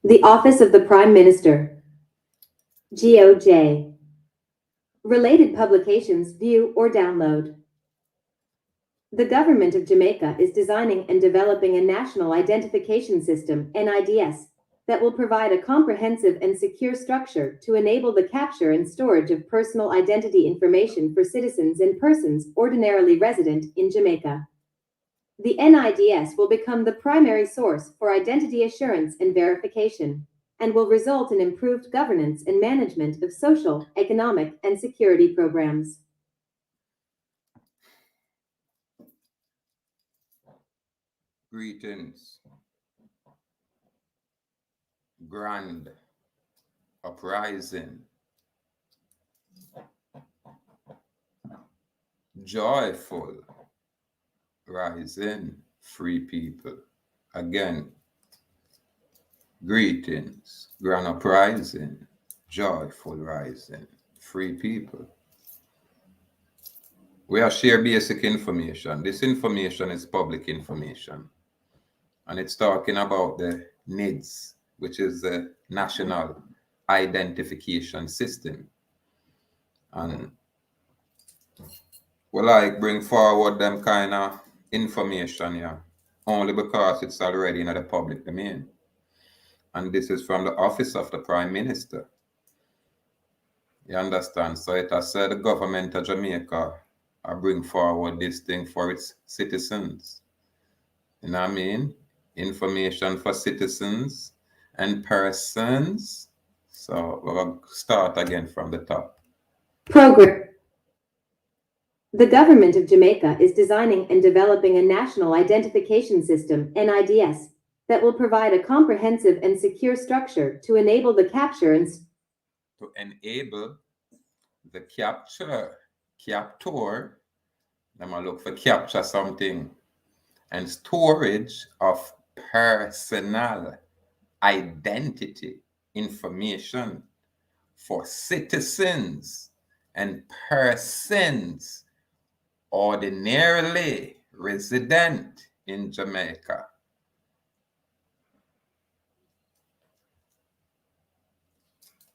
The Office of the Prime Minister. GOJ. Related publications view or download. The government of Jamaica is designing and developing a national identification system, NIDS, that will provide a comprehensive and secure structure to enable the capture and storage of personal identity information for citizens and persons ordinarily resident in Jamaica. The NIDS will become the primary source for identity assurance and verification, and will result in improved governance and management of social, economic, and security programs. Greetings. Grand uprising. Joyful rising, free people. Again, greetings. Grand uprising. Joyful rising, free people. We are share basic information. This information is public information. And it's talking about the NIDS, which is the National Identification System. And we like bring forward them kind of information here, only because it's already in the public domain. And this is from the Office of the Prime Minister. You understand? So it has said the government of Jamaica bring forward this thing for its citizens. You know what I mean? Information for citizens and persons. So we'll start again from the top. Program. The government of Jamaica is designing and developing a national identification system, NIDS, that will provide a comprehensive and secure structure to enable the capture and capture, I'm gonna look for capture something, and storage of personal identity information for citizens and persons ordinarily resident in Jamaica.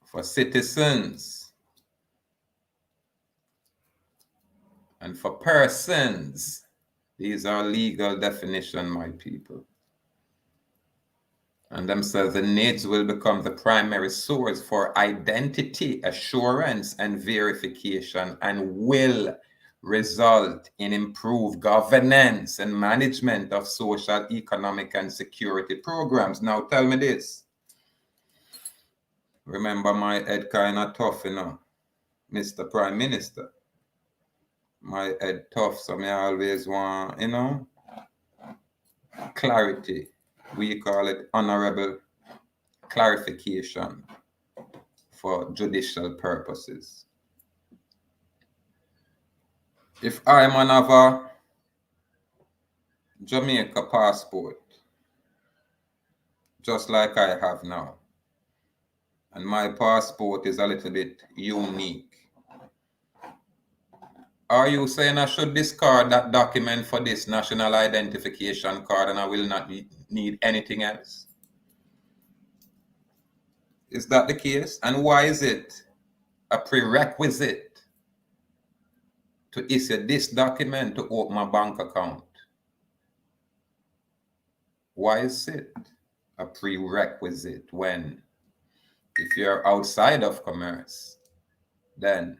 For citizens and for persons. These are legal definition, my people. And themselves, the NIDS will become the primary source for identity assurance and verification, and will result in improved governance and management of social, economic, and security programs. Now tell me this. Remember, my head kind of tough, you know, Mr. Prime Minister. My head tough, so me always want, you know, clarity. We call it honorable clarification for judicial purposes. If I man have a Jamaica passport, just like I have now, and my passport is a little bit unique, are you saying I should discard that document for this national identification card and I will not need anything else? Is that the case? And why is it a prerequisite to issue this document to open my bank account? Why is it a prerequisite when, if you're outside of commerce, then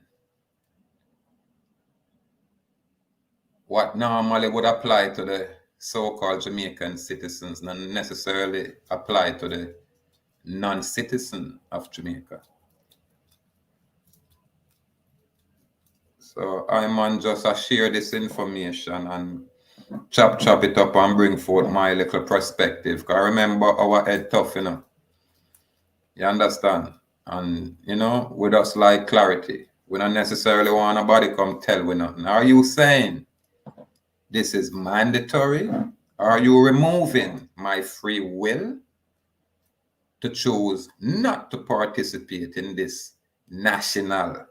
what normally would apply to the so-called Jamaican citizens not necessarily apply to the non-citizen of Jamaica. So I'm just share this information and chop it up and bring forth my little perspective. Because remember, our head tough, you know. You understand? And, you know, we just like clarity. We don't necessarily want nobody come tell we nothing. Are you saying this is mandatory? Are you removing my free will to choose not to participate in this national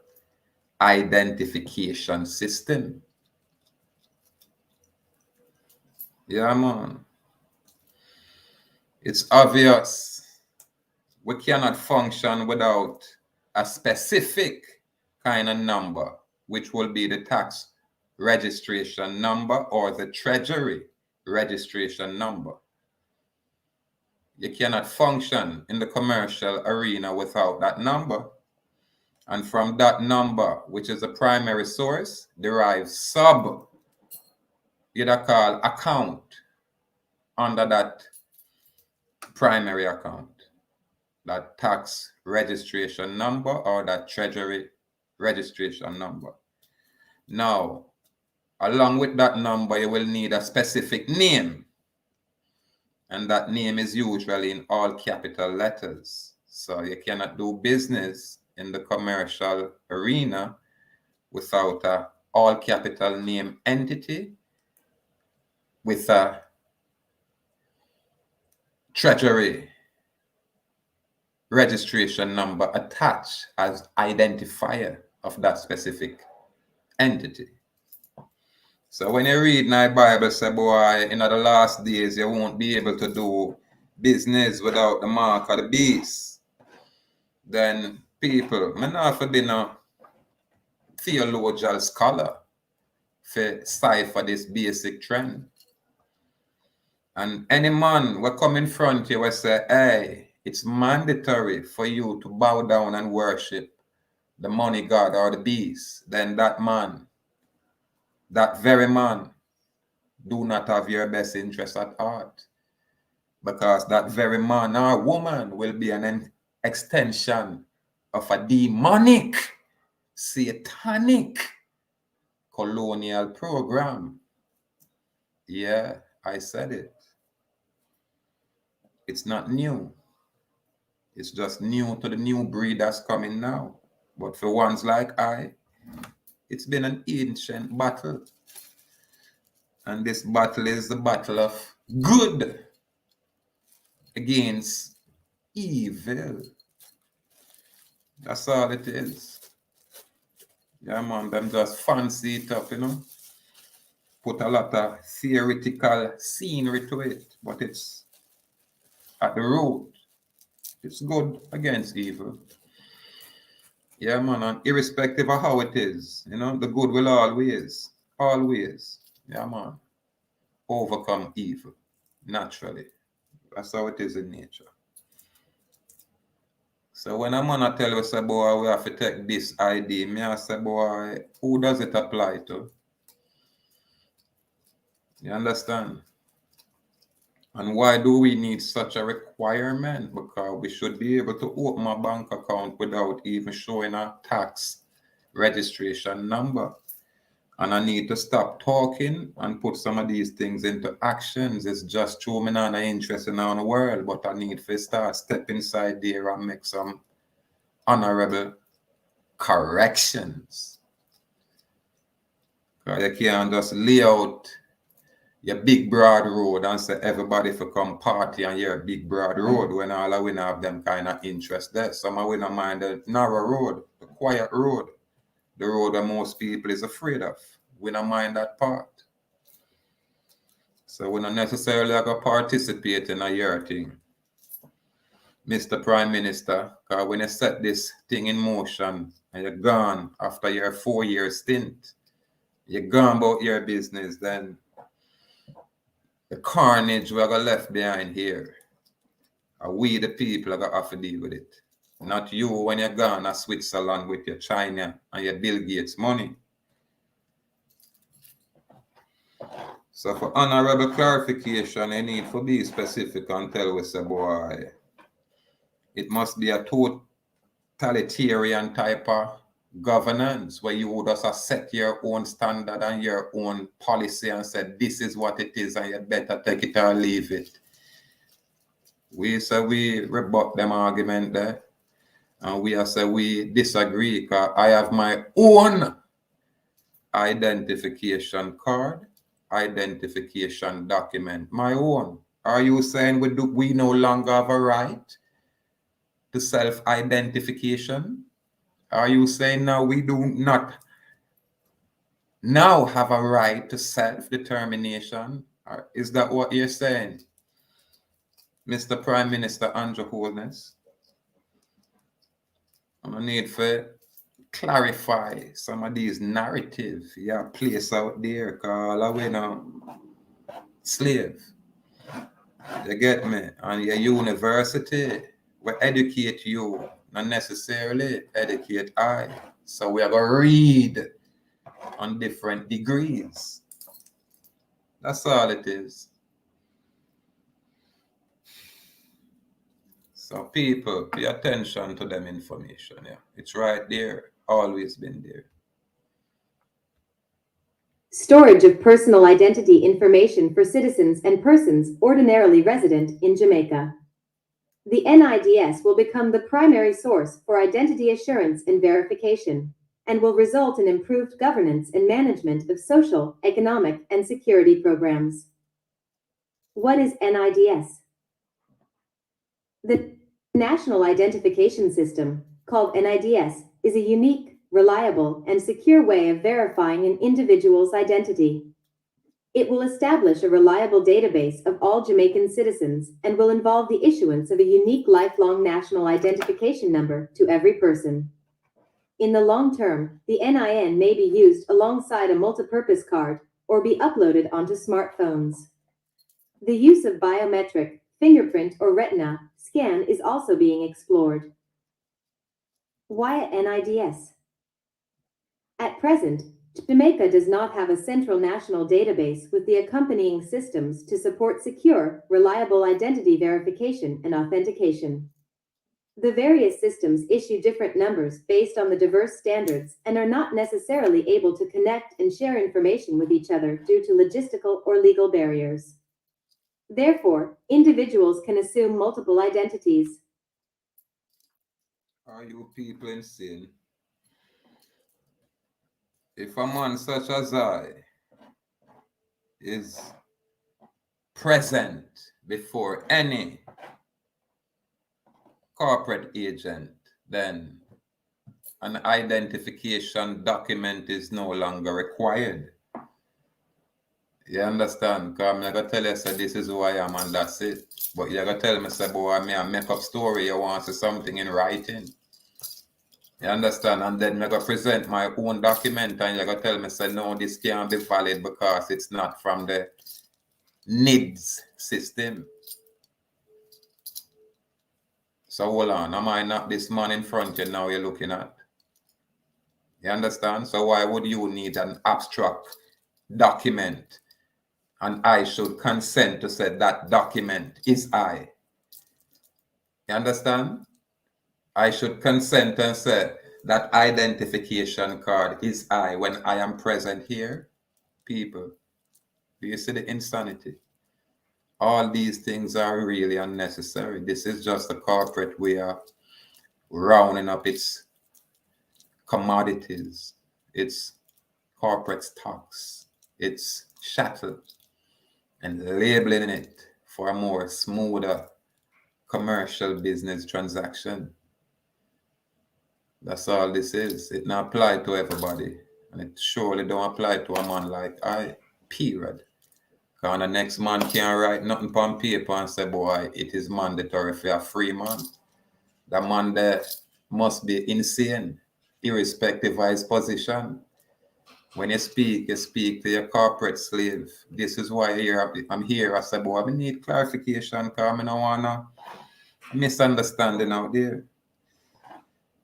identification system? Yeah, man. It's obvious we cannot function without a specific kind of number, which will be the tax registration number or the treasury registration number. You cannot function in the commercial arena without that number. And from that number, which is the primary source, derives sub, you'd call account under that primary account, that tax registration number or that treasury registration number. Now, along with that number, you will need a specific name. And that name is usually in all capital letters. So you cannot do business in the commercial arena without a all capital name entity with a treasury registration number attached as identifier of that specific entity. So when you read in the Bible, say, boy, in the last days, you won't be able to do business without the mark of the beast. Then people, may not have been a theological scholar for decipher this basic trend. And any man will come in front of you will say, hey, it's mandatory for you to bow down and worship the money god or the beast. Then that man, that very man, do not have your best interest at heart. Because that very man or woman will be an extension of a demonic, satanic colonial program. Yeah, I said it. It's not new. It's just new to the new breed that's coming now. But for ones like I, it's been an ancient battle. And this battle is the battle of good against evil. That's all it is. Yeah, man, them just fancy it up, you know. Put a lot of theoretical scenery to it, but it's at the root. It's good against evil. Yeah, man, and irrespective of how it is, you know, the good will always, yeah, man, overcome evil naturally. That's how it is in nature. So when a man tell you, say, boy, we have to take this ID, me I say, boy, who does it apply to? You understand? And why do we need such a requirement? Because we should be able to open a bank account without even showing a tax registration number. And I need to stop talking and put some of these things into actions. It's just true, me not interested in the world, but I need to start step inside there and make some honorable corrections. Because you can't just lay out your big broad road and say everybody for come party on your big broad road when all of we have them kind of interest there. Some of we don't mind the narrow road, the quiet road, the road that most people is afraid of. We don't mind that part. So we don't necessarily going to participate in your thing, Mr. Prime Minister, because when you set this thing in motion and you're gone after your 4-year stint, you're gone about your business, then the carnage we are left behind here, we the people are going to have to deal with it. Not you when you're gone to Switzerland with your China and your Bill Gates money. So for honorable clarification, I need to be specific and tell we say, boy, it must be a totalitarian type of governance where you would just set your own standard and your own policy and say this is what it is and you better take it or leave it. We say we rebut them argument there and we say we disagree because I have my own identification card, identification document, my own. Are you saying we no longer have a right to self-identification? Are you saying now we do not now have a right to self-determination? Is that what you're saying, Mr. Prime Minister Andrew Holness? I need to clarify some of these narratives place out there, call away now slave. You get me? And your university will educate you, not necessarily educate I. So we are going to read on different degrees. That's all it is. So people, pay attention to them information. Yeah, it's right there, always been there. Storage of personal identity information for citizens and persons ordinarily resident in Jamaica. The NIDS will become the primary source for identity assurance and verification, and will result in improved governance and management of social, economic, and security programs. What is NIDS? The National Identification System, called NIDS, is a unique, reliable, and secure way of verifying an individual's identity. It will establish a reliable database of all Jamaican citizens and will involve the issuance of a unique lifelong national identification number to every person. In the long term, the NIN may be used alongside a multipurpose card or be uploaded onto smartphones. The use of biometric, fingerprint, or retina scan is also being explored. Why NIDS? At present, Jamaica does not have a central national database with the accompanying systems to support secure, reliable identity verification and authentication. The various systems issue different numbers based on the diverse standards and are not necessarily able to connect and share information with each other due to logistical or legal barriers. Therefore, individuals can assume multiple identities. Are you people insane? If a man such as I is present before any corporate agent, then an identification document is no longer required. You understand? Because I'm going to tell you, say, this is who I am and that's it. But you're going to tell me, say, boy, I make up story, you want to see something in writing. You understand? And then I'm going to present my own document and you're going to tell me, say, no, this can't be valid because it's not from the NIDS system. So hold on, am I not this man in front of you now you're looking at? You understand? So why would you need an abstract document and I should consent to say that document is I? You understand? I should consent and say that identification card is I when I am present here. People, do you see the insanity? All these things are really unnecessary. This is just a corporate way of rounding up its commodities, its corporate stocks, its chattel, and labeling it for a more smoother commercial business transaction. That's all this is. It not apply to everybody. And it surely don't apply to a man like I, period. Because the next man can't write nothing on paper and say, boy, it is mandatory for a free man. That man there must be insane, irrespective of his position. When you speak to your corporate slave. This is why I'm here. I say, boy, I need clarification because I don't want no misunderstanding out there.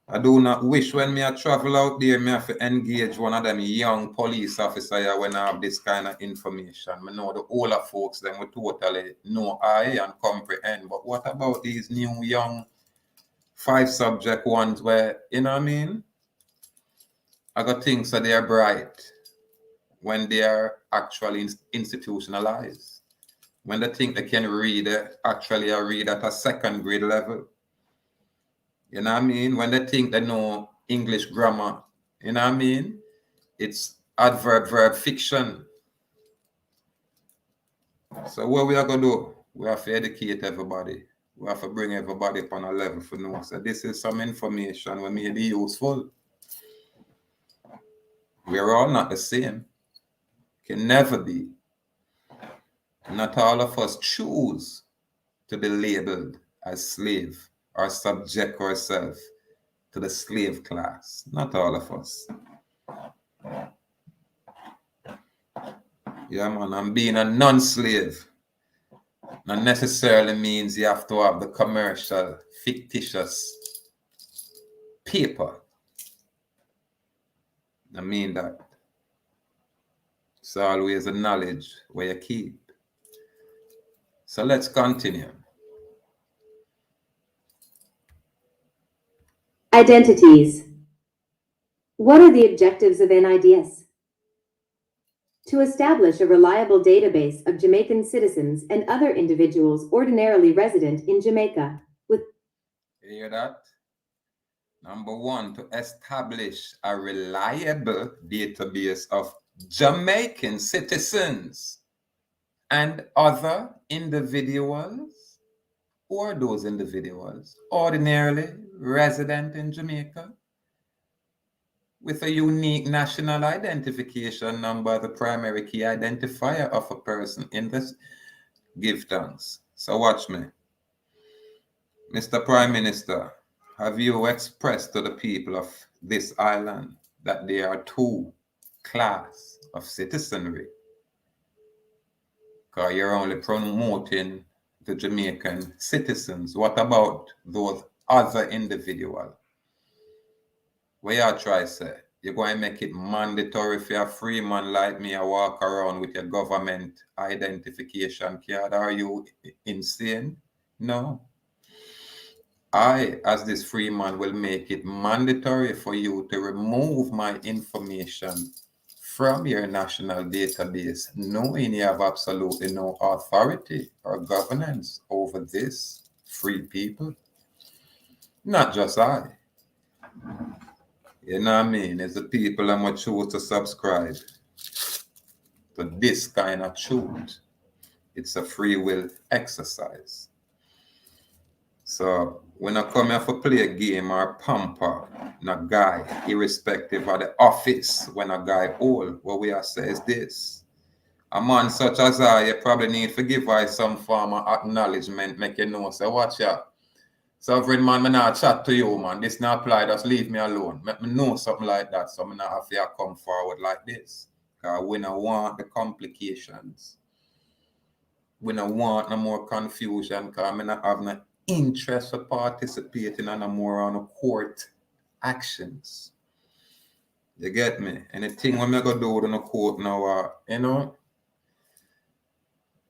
I do not wish when me I travel out there, me have to engage one of them young police officer when I have this kind of information. I know the older folks, them will totally know I and comprehend. But what about these new young 5 subject ones where, you know what I mean? I got things that they are bright when they are actually institutionalized. When they think they can read, actually read at a 2nd grade level. You know what I mean? When they think they know English grammar, you know what I mean? It's adverb, verb, fiction. So what we are going to do? We have to educate everybody. We have to bring everybody up on a level for know. So this is some information that may be useful. We're all not the same. Can never be. Not all of us choose to be labeled as slave or subject ourselves to the slave class. Not all of us. Yeah, man, and being a non-slave not necessarily means you have to have the commercial, fictitious paper. I mean that. It's always a knowledge where you keep. So let's continue. Identities. What are the objectives of NIDS? To establish a reliable database of Jamaican citizens and other individuals ordinarily resident in Jamaica with... You hear that? Number one, to establish a reliable database of Jamaican citizens and other individuals, who are those individuals ordinarily resident in Jamaica with a unique national identification number, the primary key identifier of a person in this. Give thanks. So watch me. Mr. Prime Minister, have you expressed to the people of this island that there are two classes of citizenry? Because you're only promoting the Jamaican citizens. What about those other individuals? What you try to say? You're going to make it mandatory for a free man like me to walk around with your government identification card? Are you insane? No. I, as this free man, will make it mandatory for you to remove my information from your national database, knowing you have absolutely no authority or governance over this free people. Not just I. You know what I mean? It's the people that might choose to subscribe to this kind of truth. It's a free will exercise. So when I come here for play a game or pamper a guy, irrespective of the office, when a guy old, what we are saying is this. A man such as I, you probably need to give I some form of acknowledgement, make you know, say, watch out. Sovereign man, I not chat to you, man. This not apply, just leave me alone. Make me know something like that, so I not have to come forward like this. Because we don't want the complications. We don't want no more confusion, because I not have no interest for participating in no more on the court actions. You get me? Anything when I go do in the court now, you know,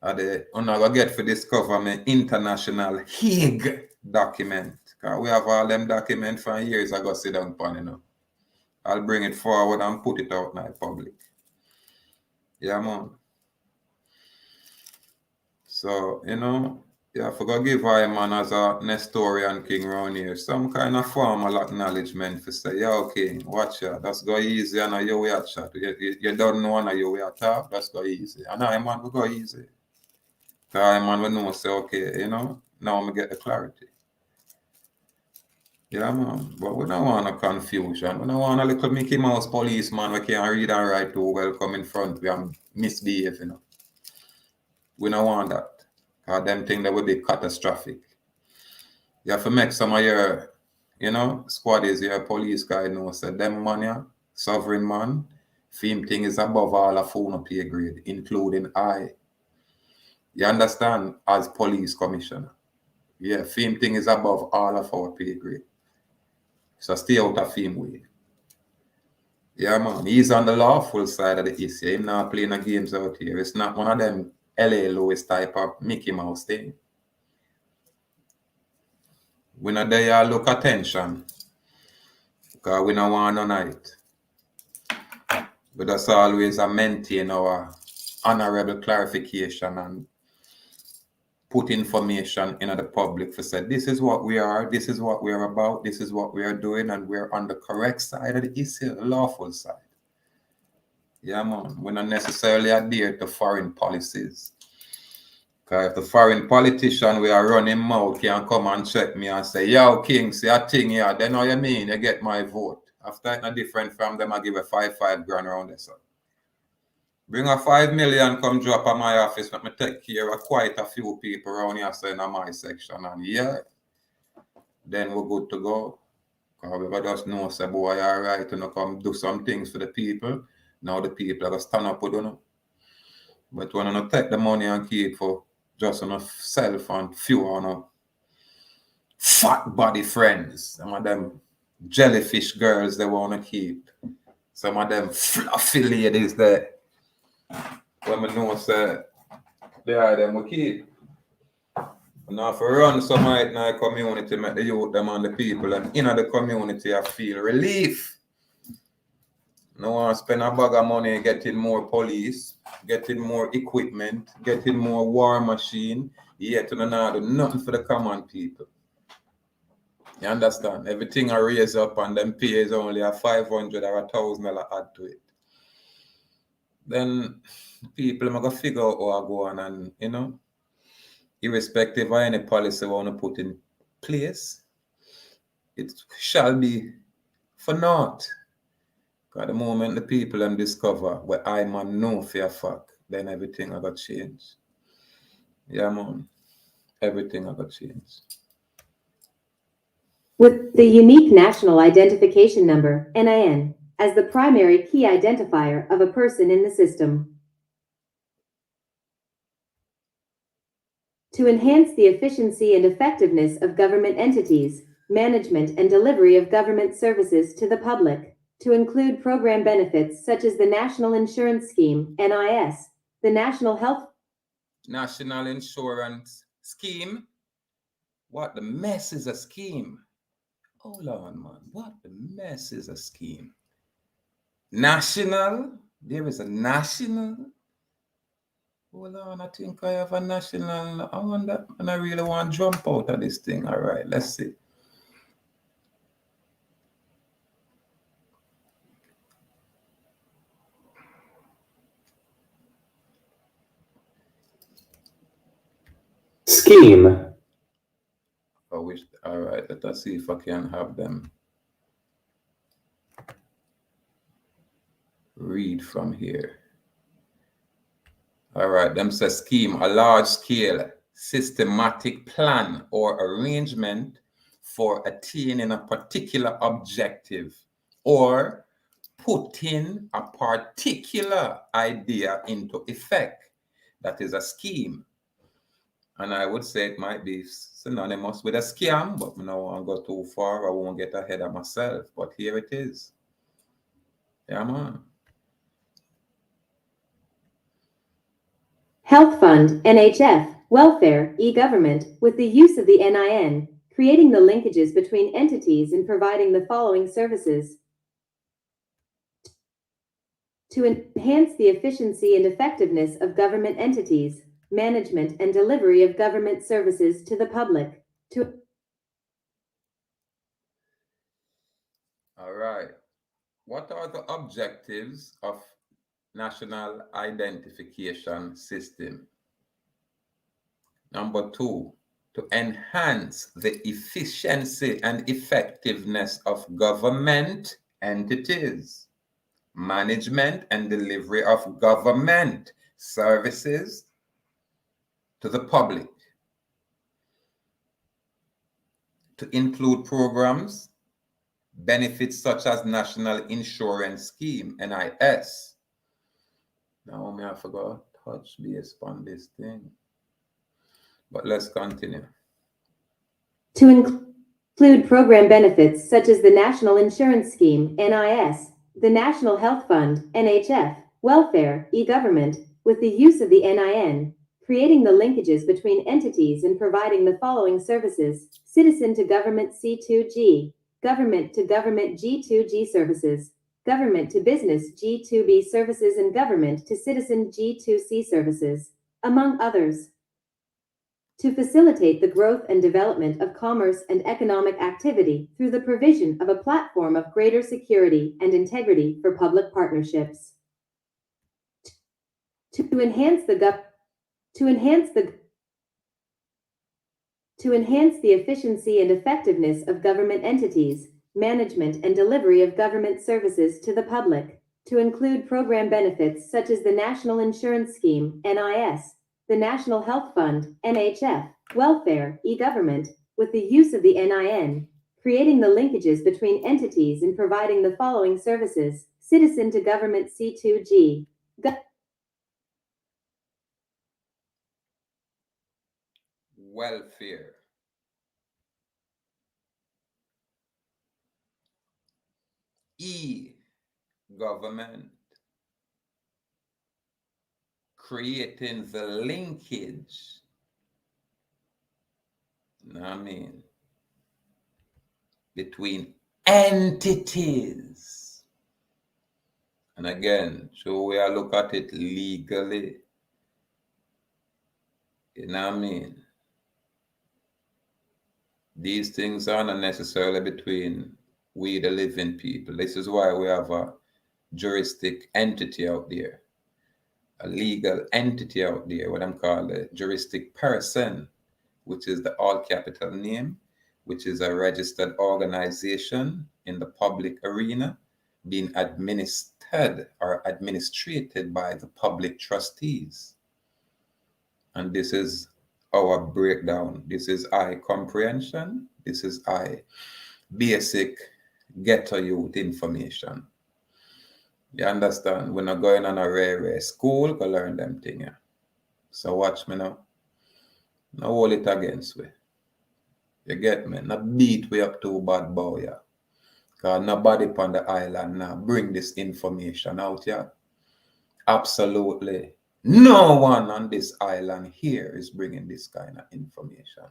I'm not going to get for discover my international Hague document. Because we have all them documents for years ago sit down upon, you know. I'll bring it forward and put it out now in public. Yeah, man. So, you know, you have to give I man as a Nestorian king around here some kind of formal acknowledgement to say, yo, king, watch out, that's go easy, and you way at chat. You don't know and you way at talk, that's go easy. And I man will go easy. Because I man will know say, okay, you know, now I'm get the clarity. Yeah, man. But we don't want a confusion. We don't want a little Mickey Mouse policeman we can't read and write to welcome in front we and misbehave, you know. We don't want that. Because them things that would be catastrophic. You have to make some of your, you know, squaddies, your police guy know, say them man, yeah, sovereign man, film thing is above all of phone pay grade, including I. You understand? As police commissioner. Yeah, film thing is above all of our pay grade. So stay out of film way. Yeah, man. He's on the lawful side of the issue. He's not playing the games out here. It's not one of them LA Lewis type of Mickey Mouse thing. We not there look attention. Because we don't want none of it. We just always maintain our honorable clarification and put information in the public for say, this is what we are, this is what we are about, this is what we are doing, and we're on the correct side of the issue, the lawful side. Yeah, man. We not necessarily adhere to foreign policies. Because if the foreign politician we are running mouth can come and check me and say, yo, king, see a thing here, then all you mean, you get my vote. After it's not different from them, I give a 5 grand around there, so. Bring a 5 million, come drop at my office, let me take care of quite a few people around here, so in my section, and yeah, then we're good to go. Because we just know, say, boy, all right, you know, come do some things for the people. Now the people are going to stand up with you. But when you take the money and keep for just enough self and few on fat body friends, some of them jellyfish girls they want to keep, some of them fluffy ladies there. When we know, say, they are them we keep. Now, if we run some in the community, make the youth, them and the people, and in the community, I feel relief. No one spend a bag of money getting more police, getting more equipment, getting more war machine, yet you know do nothing for the common people. You understand? Everything I raise up and them pay is only a $500 or $1,000 add to it. Then people are going to figure out how I go on and, you know, irrespective of any policy we want to put in place, it shall be for naught. At the moment the people them discover where I man know for a fact, then everything I got changed. Yeah, man. Everything I got changed. With the unique National Identification Number, NIN, as the primary key identifier of a person in the system. To enhance the efficiency and effectiveness of government entities, management and delivery of government services to the public, to include program benefits such as the National Insurance Scheme, NIS, the National Insurance Scheme? What the mess is a scheme? Hold on, man. What the mess is a scheme? National? There is a national? Hold on, I think I have a national. I wonder, and I really want to jump out of this thing. All right, let's see. Scheme. All right, let us see if I can have them read from here. All right, them say scheme, a large-scale systematic plan or arrangement for attaining a particular objective or putting a particular idea into effect. That is a scheme. And I would say it might be synonymous with a scam, but I don't want to go too far. I won't get ahead of myself. But here it is. Yeah, man. Health Fund, NHF, Welfare, e-Government, with the use of the NIN, creating the linkages between entities and providing the following services. To enhance the efficiency and effectiveness of government entities, management and delivery of government services to the public. All right. What are the objectives of National Identification System? Number 2, to enhance the efficiency and effectiveness of government entities, management and delivery of government services to the public, to include programs, benefits such as National Insurance Scheme, NIS. Now, I forgot to touch base on this thing. But let's continue. To include program benefits such as the National Insurance Scheme, NIS, the National Health Fund, NHF, Welfare, e-Government, with the use of the NIN, creating the linkages between entities and providing the following services: citizen to government C2G, government to government G2G services, government to business G2B services, and government to citizen G2C services, among others. To facilitate the growth and development of commerce and economic activity through the provision of a platform of greater security and integrity for public partnerships. To enhance the efficiency and effectiveness of government entities, management and delivery of government services to the public, to include program benefits such as the National Insurance Scheme, NIS, the National Health Fund, NHF, Welfare, e-Government, with the use of the NIN, creating the linkages between entities and providing the following services: citizen to government C2G. Welfare. E-government. Creating the linkage. Between entities. And again, so we are look at it legally. These things are not necessarily between we, the living people. This is why we have a juristic entity out there, a legal entity out there, what I'm calling a juristic person, which is the all capital name, which is a registered organization in the public arena being administered or administrated by the public trustees. And this is our breakdown. This is I comprehension. This is I basic ghetto youth information. You understand? We're not going on a rare school to learn them things. Yeah? So watch me now. Now hold it against me. You get me? Not beat way up too bad boy. Yeah? Because nobody on the island now bring this information out here. Yeah? Absolutely. No one on this island here is bringing this kind of information.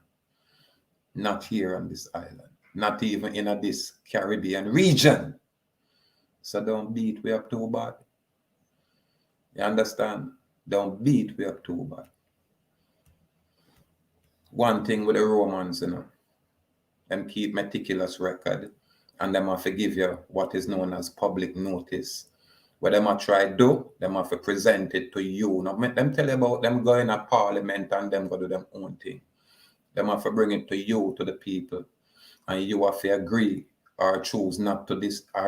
Not here on this island. Not even in this Caribbean region. So don't beat way up too bad. You understand? Don't beat way up too bad. One thing with the Romans, them keep meticulous record and them have to give you what is known as public notice. What them have try do, them have to present it to you. Not make them tell you about them going to parliament and them go do them own thing. Them have to bring it to you, to the people. And you have to agree or choose not to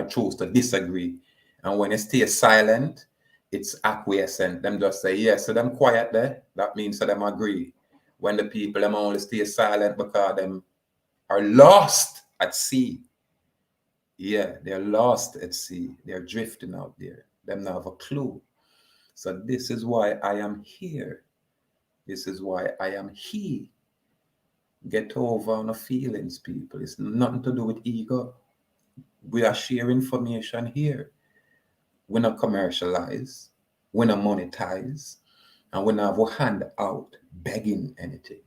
choose to disagree. And when you stay silent, it's acquiescent. Them just say yes, so them quiet there. That means so them agree. When the people them only stay silent because them are lost at sea. Yeah, they're lost at sea. They're drifting out there. Them not have a clue. So this is why I am here. This is why I am he. Get over on the feelings, people. It's nothing to do with ego. We are sharing information here. We not commercialize. We not monetize. And we not have a hand out begging anything.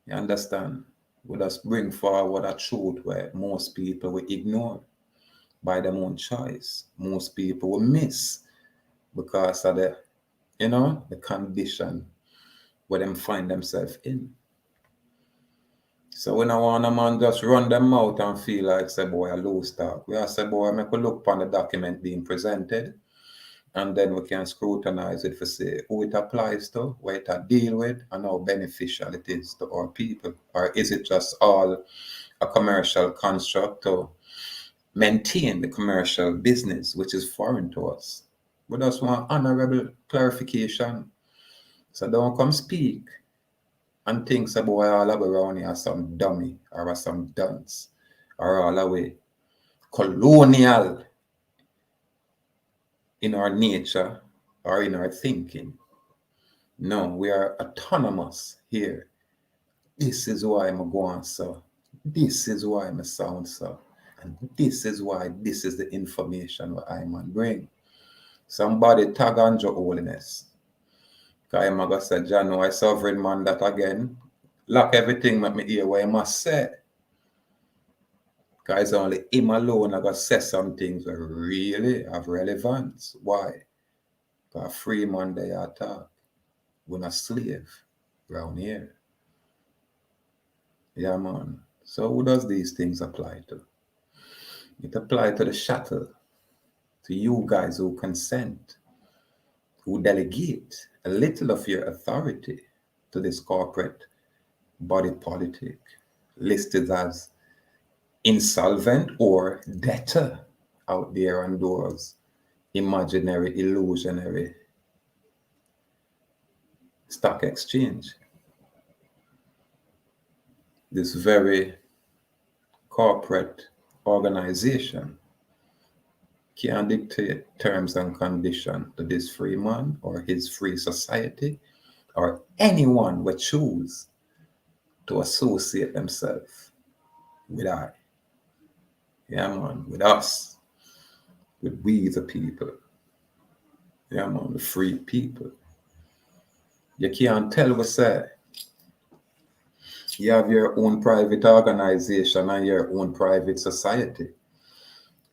You understand? We just bring forward a truth where most people will ignore by their own choice. Most people will miss because of the condition where them find themselves in. So when I want a man just run them out and feel like, say, boy, I lose talk. We say, boy, make a look upon the document being presented, and then we can scrutinize it for say who it applies to, what it deal with, and how beneficial it is to our people. Or is it just all a commercial construct to maintain the commercial business, which is foreign to us? We just want honorable clarification. So don't come speak and think say, boy, all around here are some dummy or some dunce or all the way colonial in our nature or in our thinking. No, we are autonomous here. This is why I'm going so. This is why I'm sound so. And this is why this is the information that I man bring. Somebody tag on your holiness. Because I'm going to say, John, I sovereign man that again. Lock everything make me hear what I must say. Because only him alone I got to say some things that really have relevance. Why? Because free man they are talk. We're not slave around here. Yeah, man. So who does these things apply to? It applies to the shuttle, to you guys who consent, who delegate a little of your authority to this corporate body politic listed as insolvent or debtor out there on those imaginary, illusionary stock exchange. This very corporate organization can dictate terms and conditions to this free man or his free society or anyone will choose to associate themselves with I. Yeah, man, with us, with we the people. Yeah, man, the free people. You can't tell what's that. You have your own private organization and your own private society.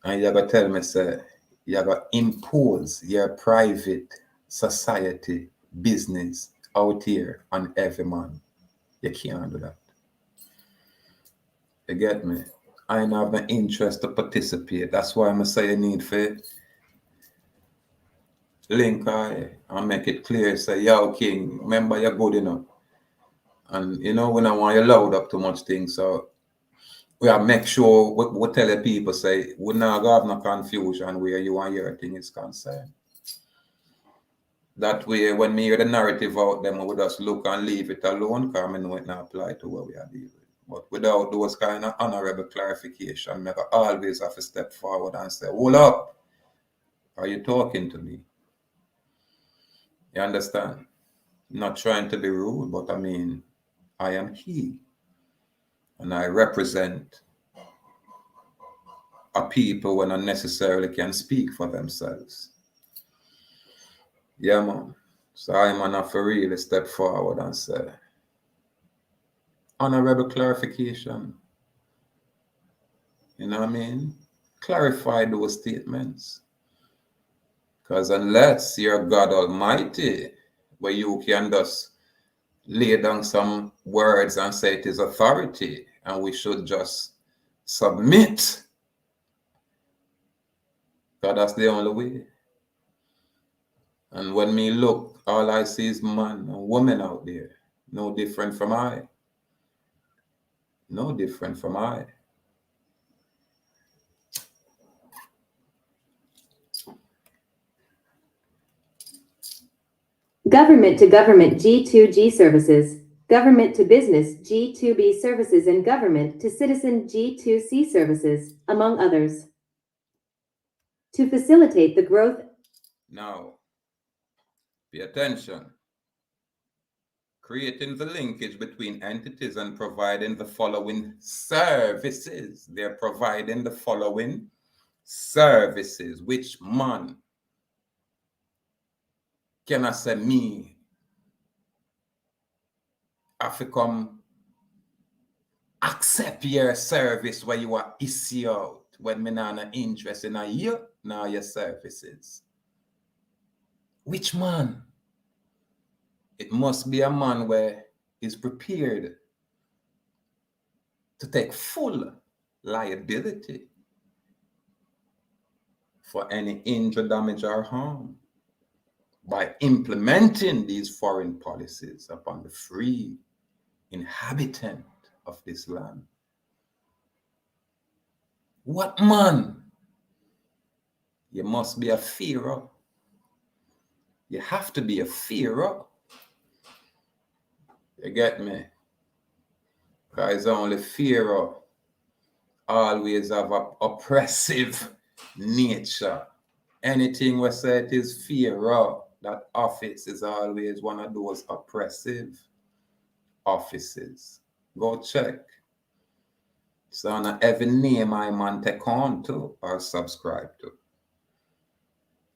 And you gotta tell me, say, you gotta impose your private society business out here on every man. You can't do that. You get me? I don't have no interest to participate. That's why I'm say you need to link I and make it clear. Say, yo, King, remember you're good enough. And you know, when I want you loud up too much things, so we have make sure we tell the people, say, we not have no confusion where you and your thing is concerned. That way, when me hear the narrative out them, we just look and leave it alone, because I know it not apply to what we are dealing with. But without those kind of honorable clarification, I always have to step forward and say, hold up, are you talking to me? You understand? Not trying to be rude, but I mean, I am he. And I represent a people when not necessarily can speak for themselves. Yeah, man. So I'm gonna have to really step forward and say, honorable clarification. You know what I mean? Clarify those statements. Because unless you're God Almighty, where you can just lay down some words and say it is authority, and we should just submit, because that's the only way. And when me look, all I see is man and woman out there. No different from I. No different from I. Government to government G2G services, government to business G2B services, and government to citizen G2C services, among others. To facilitate the growth. Now, pay attention. Creating the linkage between entities and providing the following services. They're providing the following services. Which man can I say me have to come accept your service where you are issue out when me not interested in you now your services? Which man? It must be a man where is prepared to take full liability for any injury, damage, or harm by implementing these foreign policies upon the free inhabitant of this land. What man? You must be a fearer. You have to be a fearer. You get me? Because only fearer always have an oppressive nature. Anything we say it is fearer, that office is always one of those oppressive offices. Go check. So on every name I man take on to or subscribe to.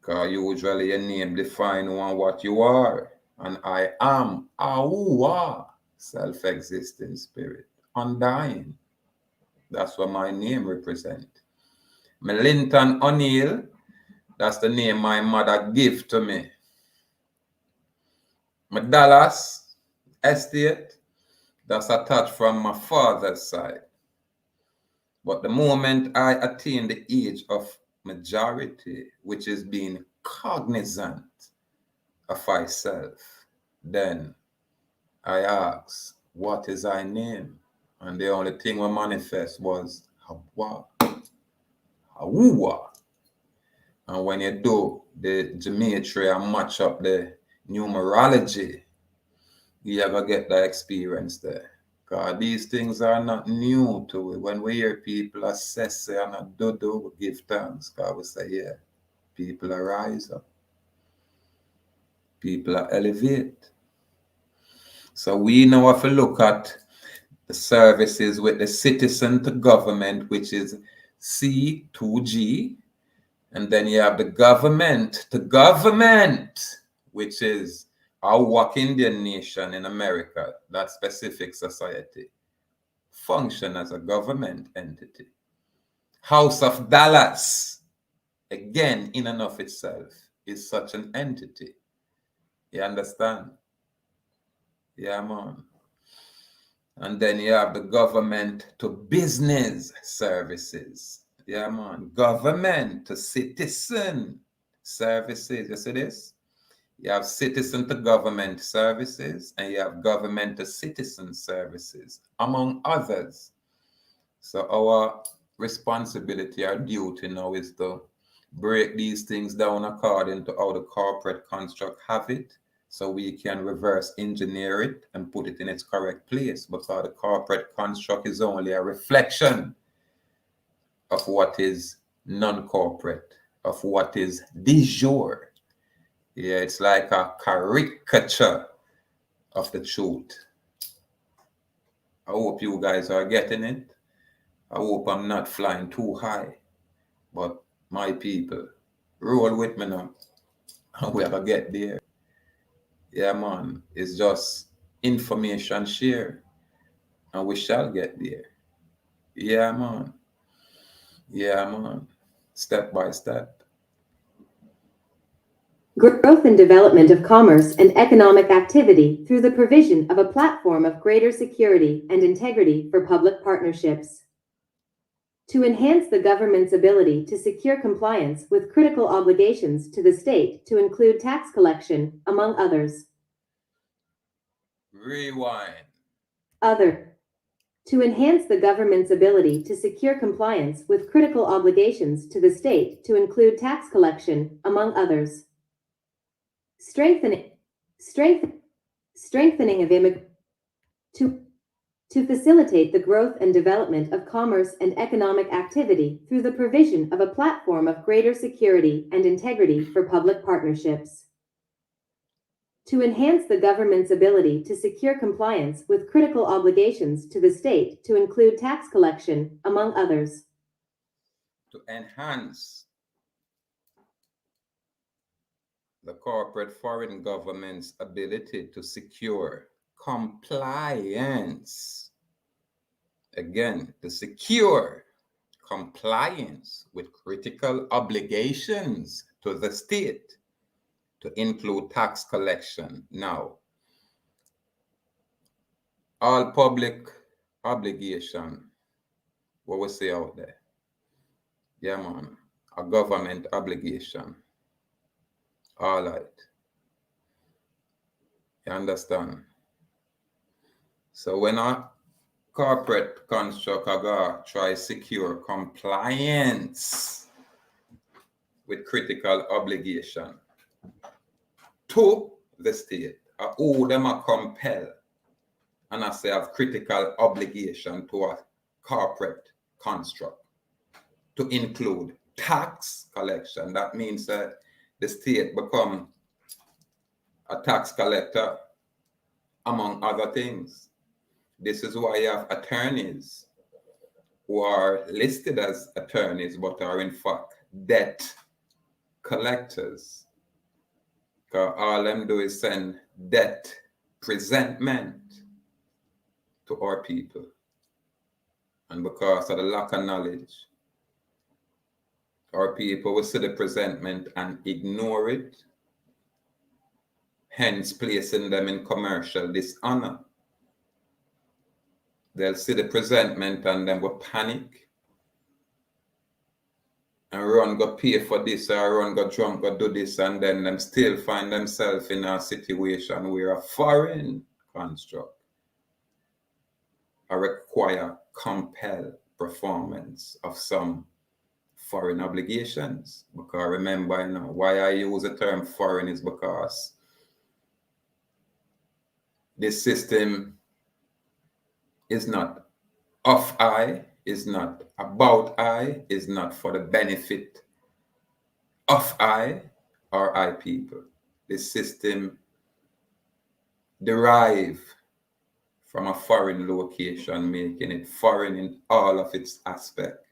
Because usually your name define on what you are. And I am Ahua, self-existing spirit, undying. That's what my name represent. Melinton O'Neill, that's the name my mother gave to me. My Dallas estate, that's attached from my father's side. But the moment I attain the age of majority, which is being cognizant of myself, then I asked, what is thy name? And the only thing we manifest was Hawa. And when you do the geometry and match up the numerology, you ever get that experience there. These things are not new to it. When we hear people assess and a do, we give thanks. Because we say, yeah, people are rise up. People are elevate. So we now have to look at the services with the citizen to government, which is C2G. And then you have the government to government, which is ahuuakhnation in America, that specific society, function as a government entity. House of Dallas, again, in and of itself, is such an entity. You understand? Yeah, man. And then you have the government to business services. Yeah, man. Government to citizen services. You see this? You have citizen to government services, and you have government to citizen services, among others. So our responsibility, our duty now is to break these things down according to how the corporate construct have it, so we can reverse engineer it and put it in its correct place, because the corporate construct is only a reflection of what is non-corporate, of what is de jure. Yeah, it's like a caricature of the truth. I hope you guys are getting it. I hope I'm not flying too high. But my people, roll with me now. And we're going to get there. Yeah, man. It's just information share. And we shall get there. Yeah, man. Yeah, man. Step by step. Growth and development of commerce and economic activity through the provision of a platform of greater security and integrity for public partnerships. To enhance the government's ability to secure compliance with critical obligations to the state to include tax collection, among others. Rewind. To enhance the government's ability to secure compliance with critical obligations to the state to include tax collection, among others. Strengthening of to facilitate the growth and development of commerce and economic activity through the provision of a platform of greater security and integrity for public partnerships. To enhance the government's ability to secure compliance with critical obligations to the state to include tax collection, among others. To enhance the corporate foreign government's ability to secure compliance. Again, to secure compliance with critical obligations to the state to include tax collection. Now, all public obligation, what we say out there? Yeah, man, a government obligation. All right. You understand? So when a corporate construct try secure compliance with critical obligation to the state, who them are compel, and I say have critical obligation to a corporate construct to include tax collection. That means that the state become a tax collector, among other things. This is why you have attorneys who are listed as attorneys but are in fact debt collectors. Because all them do is send debt presentment to our people. And because of the lack of knowledge, our people will see the presentment and ignore it, hence placing them in commercial dishonor. They'll see the presentment and then will panic and run go pay for this or run go drunk go do this, and then them still find themselves in a situation where a foreign construct require compel performance of some foreign obligations. Because remember, you know, why I use the term foreign is because this system is not of I, is not about I, is not for the benefit of I or I people. This system derive from a foreign location, making it foreign in all of its aspects.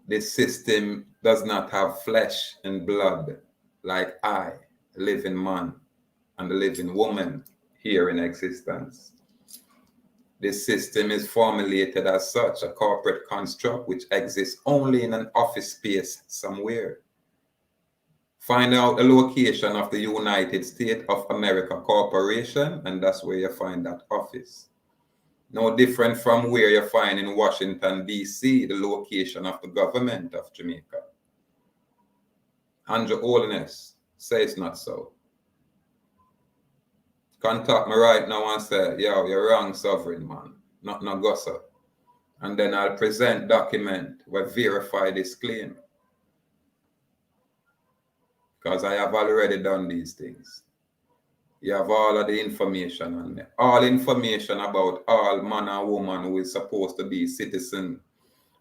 This system does not have flesh and blood like I, a living man and a living woman here in existence. This system is formulated as such, a corporate construct which exists only in an office space somewhere. Find out the location of the United States of America Corporation, and that's where you find that office. No different from where you find in Washington, D.C., the location of the government of Jamaica. And Your Holiness, say it's not so. Contact me right now and say, yo, you're wrong, sovereign man, not no gossip. And then I'll present document where verify this claim. Because I have already done these things. You have all of the information on me. All information about all man and woman who is supposed to be citizen,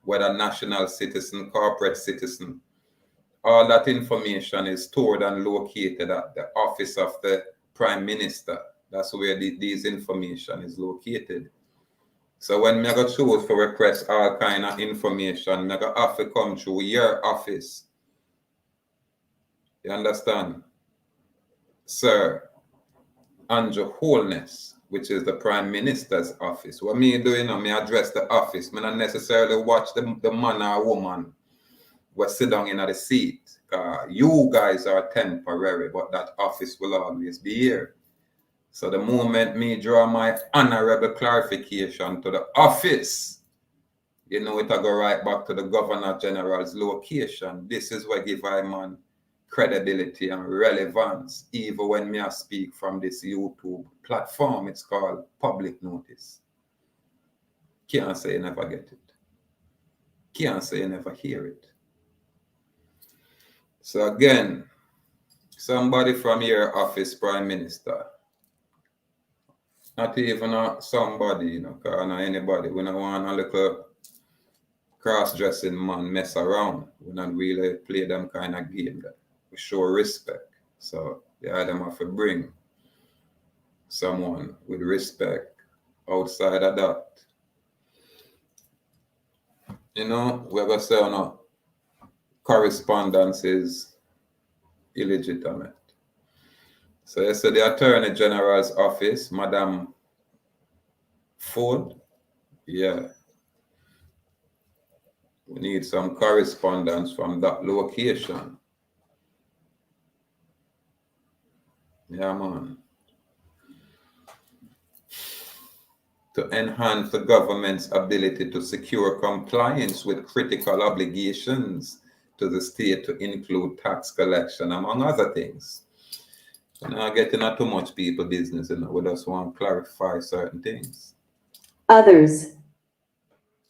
whether national citizen, corporate citizen. All that information is stored and located at the office of the Prime Minister. That's where these information is located. So when I go choose to request all kind of information, I go have to come through your office. You understand? Sir, and Your Holiness, which is the Prime Minister's office. What me doing, me address the office. Me not necessarily watch the man or woman who sit down in the seat. You guys are temporary, but that office will always be here. So the moment me draw my honorable clarification to the office, you know it'll go right back to the Governor General's location. This is what give I man credibility and relevance, even when me I speak from this YouTube platform. It's called public notice. Can't say you never get it. Can't say you never hear it. So again, somebody from your office, Prime Minister, not even somebody, you know, not anybody. We don't want a little cross-dressing man mess around. We don't really play them kind of game that we show respect. So yeah, them have to bring someone with respect. Outside of that, you know, we're gonna say no correspondence is illegitimate. So you say the Attorney General's office, Madam Ford, yeah. We need some correspondence from that location. Yeah, man. To enhance the government's ability to secure compliance with critical obligations to the state to include tax collection, among other things. We're not getting into too much people business, you know, we just want to clarify certain things. Others.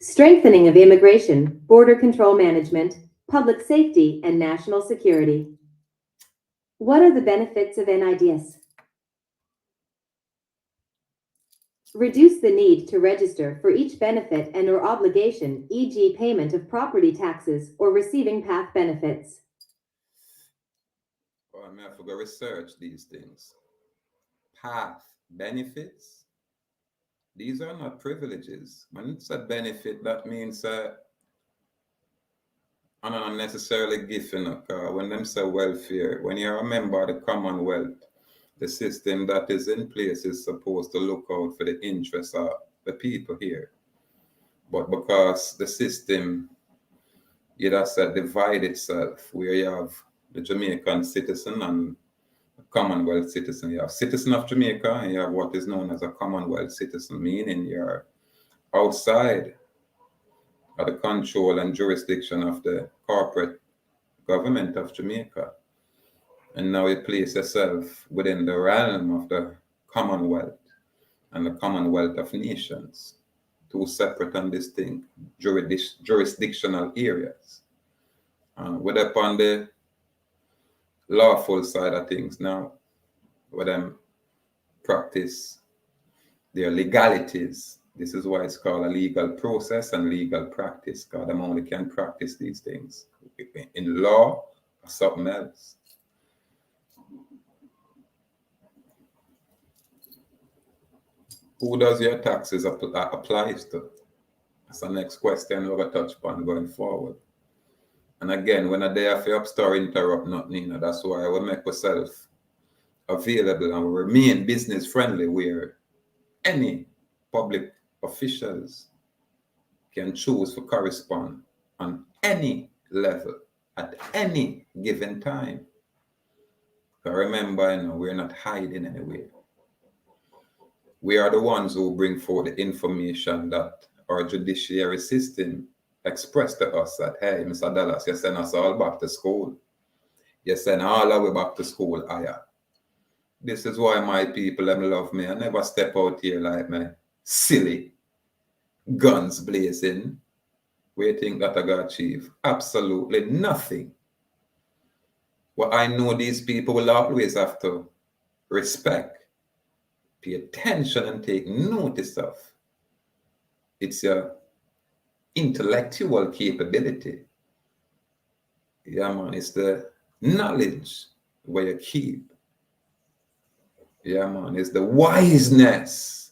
Strengthening of immigration, border control management, public safety, and national security. What are the benefits of NIDS? Reduce the need to register for each benefit and/or obligation, e.g. payment of property taxes or receiving PATH benefits. Well, I have to go research these things. PATH benefits? These are not privileges. When it's a benefit, that means I'm not necessarily giving a when them say welfare, when you're a member of the Commonwealth, the system that is in place is supposed to look out for the interests of the people here. But because the system, it has to divide itself, where you have the Jamaican citizen and the Commonwealth citizen. You have citizen of Jamaica and you have what is known as a Commonwealth citizen, meaning you're outside of the control and jurisdiction of the corporate government of Jamaica. And now you place yourself within the realm of the Commonwealth and the Commonwealth of Nations, two separate and distinct jurisdictional areas. We're upon the lawful side of things now, where them practice There are legalities. This is why it's called a legal process and legal practice, because them only can practice these things. In law or something else. Who does your taxes applies to? That's the next question we're going to touch upon going forward. And again, when I dare for upstart interrupt nothing, that's why I will make myself available and remain business friendly, where any public officials can choose to correspond on any level at any given time. But remember, we're not hiding anywhere. We are the ones who bring forth the information that our judiciary system expressed to us that, hey, Mr. Dallas, you send us all back to school. You send all the way back to school, Aya. This is why my people, them love me. I never step out here like me, silly, guns blazing. What do you think that I got achieve? Absolutely nothing. What I know these people will always have to respect, pay attention and take notice of. It's your intellectual capability. Yeah, man, it's the knowledge where you keep. Yeah, man, it's the wiseness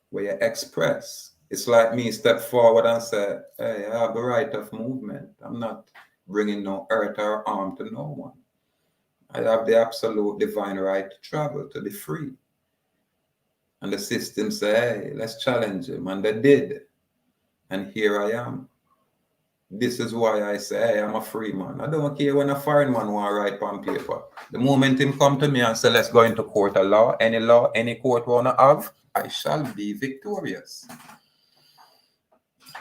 where you express. It's like me step forward and say, hey, I have the right of movement. I'm not bringing no hurt or harm to no one. I have the absolute divine right to travel, to be free. And the system say, hey, let's challenge him. And they did. And here I am. This is why I say, hey, I'm a free man. I don't care when a foreign man want to write on paper. The moment him come to me and say, let's go into court of law, any court want to have, I shall be victorious.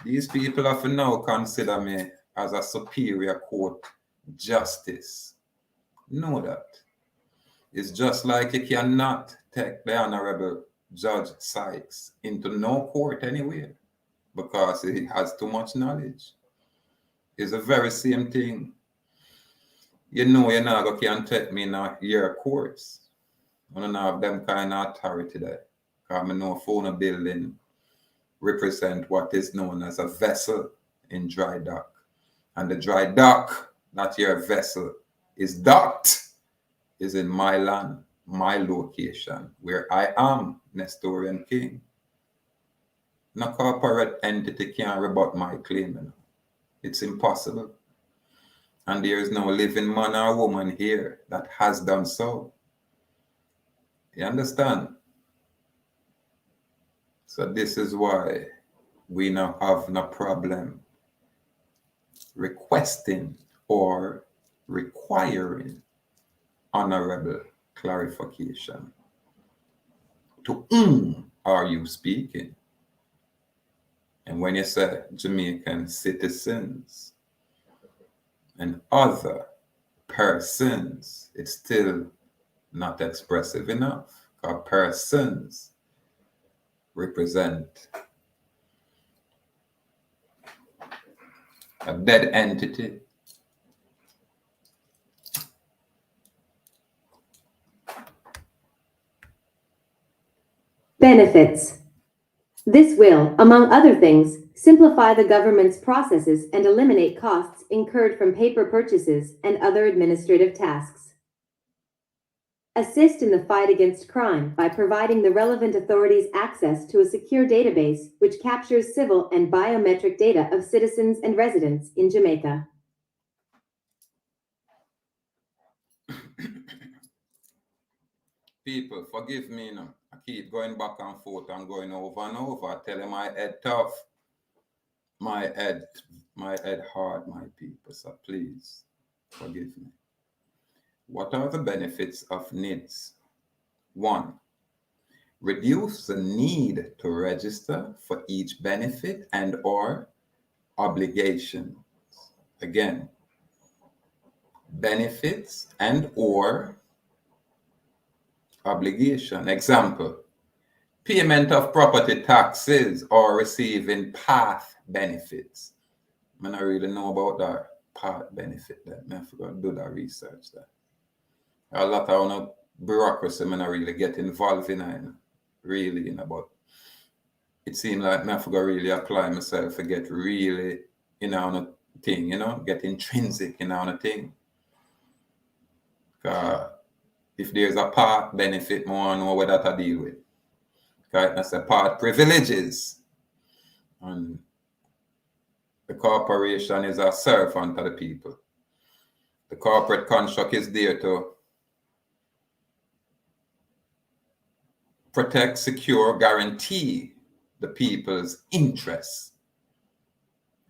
These people have to now consider me as a superior court justice. Know that. It's just like you cannot take the Honorable Judge Sykes into no court anywhere because he has too much knowledge. It's the very same thing. You're not going to take me in a year courts. I don't have them kind of authority there. Because I know phone a building represent what is known as a vessel in dry dock. And the dry dock, not your vessel, is docked, is in my land, my location, where I am Nestorian King. No corporate entity can rebut my claim. It's impossible. And there is no living man or woman here that has done so. You understand? So this is why we now have no problem requesting or requiring honorable clarification. To whom are you speaking? And when you say Jamaican citizens and other persons, it's still not expressive enough, because persons represent a dead entity. Benefits. This will, among other things, simplify the government's processes and eliminate costs incurred from paper purchases and other administrative tasks. Assist in the fight against crime by providing the relevant authorities access to a secure database which captures civil and biometric data of citizens and residents in Jamaica. People, forgive me now. I keep going back and forth and going over and over. I tell you my head tough. My head hard, my people. So please, forgive me. What are the benefits of NIDS? 1. Reduce the need to register for each benefit and or obligation. Again, benefits and or obligation. Example, payment of property taxes or receiving path benefits. I don't really know about that path benefit there. I forgot to do that research there. A lot of bureaucracy I don't really get involved in. really, but it seemed like me have to go really apply myself to get really, on a thing, get intrinsic, on a thing. If there's a part benefit, more know what that I deal with. That's a part privileges. And the corporation is a servant to the people. The corporate construct is there to protect, secure, guarantee the people's interests.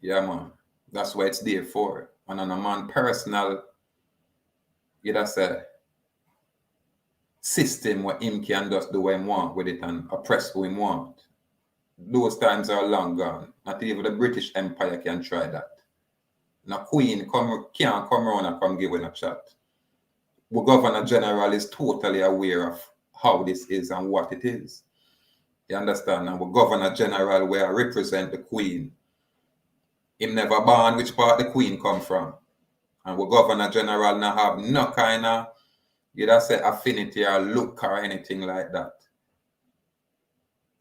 Yeah, man. That's what it's there for. And on a man personal, that's a system where him can just do what he want with it and oppress who he want. Those times are long gone. Not even the British Empire can try that. No queen can't come around and come give a chat. The Governor General is totally aware of how this is and what it is. You understand? And the Governor General where I represent the Queen, him never born which part the Queen come from. And the Governor General now have no kind of, say affinity or look or anything like that,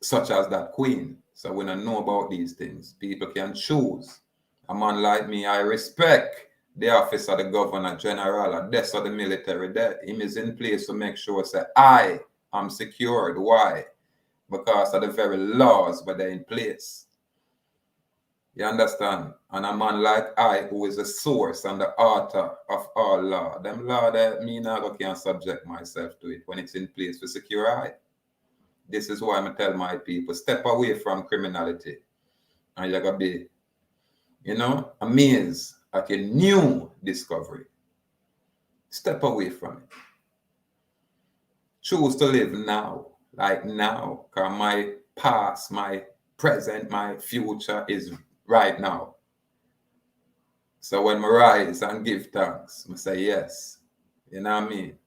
such as that Queen. So we don't know about these things. People can choose. A man like me, I respect the office of the Governor General, and that's of the military there. Him is in place to make sure say I am secured. Why? Because of the very laws that are in place. You understand? And a man like I, who is the source and the author of all law, them law that me now can't subject myself to it when it's in place to secure I. This is why I tell my people, step away from criminality. And you're going to be, amazed at a new discovery. Step away from it. Choose to live now, like now, because my past, my present, my future is right now. So when I rise and give thanks, I say yes. You know what I mean?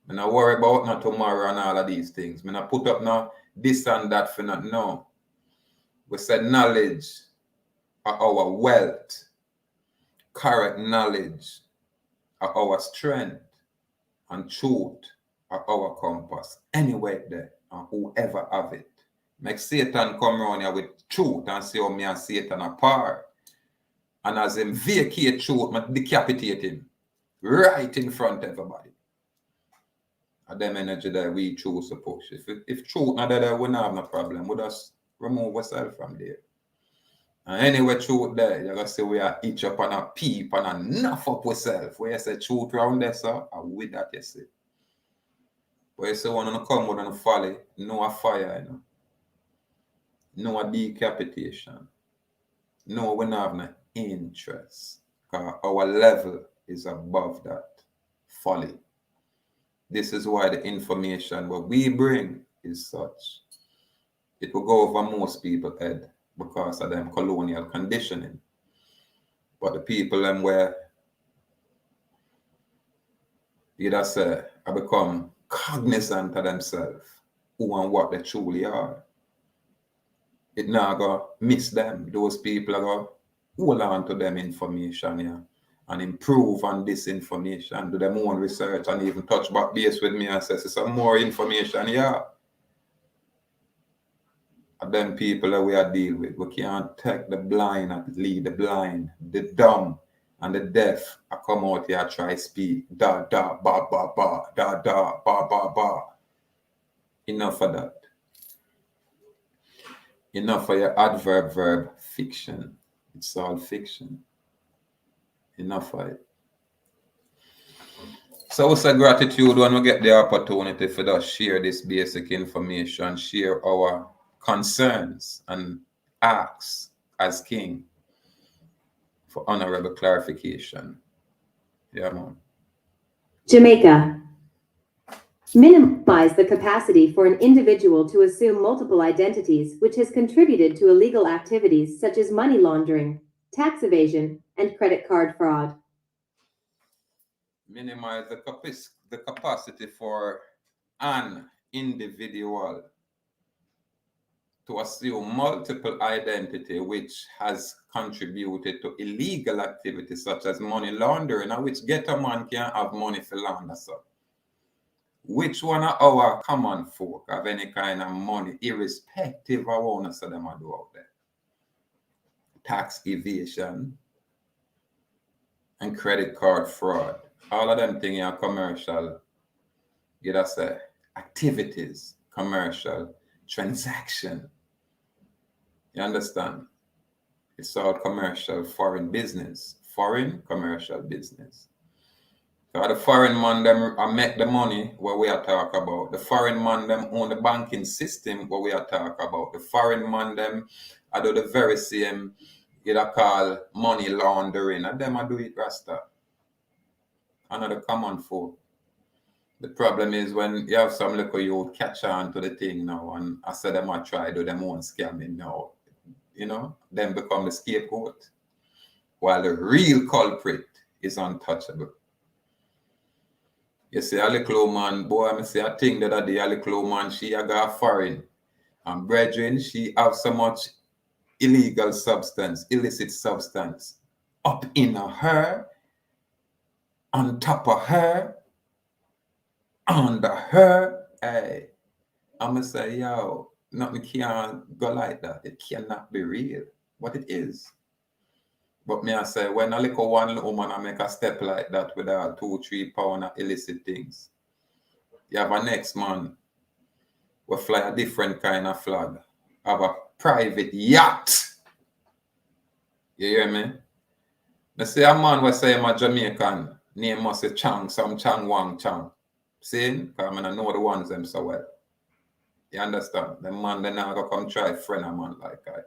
I don't worry about not tomorrow and all of these things. I don't put up now this and that for not no. We said knowledge are our wealth. Correct knowledge are our strength. And truth are our compass. Anyway there, and whoever have it. Make Satan come around here with truth and say, me and Satan apart. And as him vacate truth, I decapitate him. Right in front of everybody. And them energy that we choose to push. If truth not there, we don't have no problem. We just remove ourselves from there. And anyway, truth there, you're going to say we are each up on a peep and enough up ourselves. Where you say truth around there, sir, and with that you see. But you say one on the come, one on the folly, no a fire, no a decapitation. No, we don't have no interest. Because our level is above that folly. This is why the information what we bring is such. It will go over most people's head because of them colonial conditioning. But the people them where you say I become cognizant of themselves, who and what they truly are. It now go miss them. Those people are go hold on to them information, and improve on this information, do their own research, and even touch back base with me and say some more information, And then people that we are deal with, we can't take the blind and lead the blind, the dumb and the deaf. I come out here, try speak, da da ba ba ba, da da ba ba ba. Enough of that. Enough of your adverb verb fiction. It's all fiction. Enough of it. So we say gratitude when we get the opportunity for us share this basic information, share our concerns and asks as king for honorable clarification. Yeah, man. Jamaica. Minimize the capacity for an individual to assume multiple identities, which has contributed to illegal activities such as money laundering, tax evasion, and credit card fraud. Minimize the capacity for an individual to assume multiple identity, which has contributed to illegal activities such as money laundering, and which ghetto man can't have money for launder, so. which one of our common folk have any kind of money, irrespective of what one of them are do out there? Tax evasion and credit card fraud. All of them things are commercial, you know, say, activities, commercial transaction. You understand? It's all commercial foreign business, foreign commercial business. So the foreign man them make the money what we are talk about. The foreign man them own the banking system what we are talk about. The foreign man them I do the very same you know call money laundering and them I do it rasta. Another common folk. The problem is when you have some little youth catch on to the thing now and I said them I try do them own scamming now. You know, them become the scapegoat. While the real culprit is untouchable. You see, a little man, boy, I say a thing that a day, a little man, she a go foreign. And brethren, she have so much illegal substance, illicit substance up in her, on top of her, under her. Hey, I'm going to say, yo, nothing can go like that. It cannot be real. But it is. But me I say, when a little one woman I make a step like that with a 2-3 pound of illicit things, you have a next man will fly a different kind of flag, have a private yacht. You hear me? I say a man will say I'm a Jamaican, name must say Chang, some Chang Wang Chang. See? Because I know the ones them so well. You understand? The man then now go come try friend a man like I.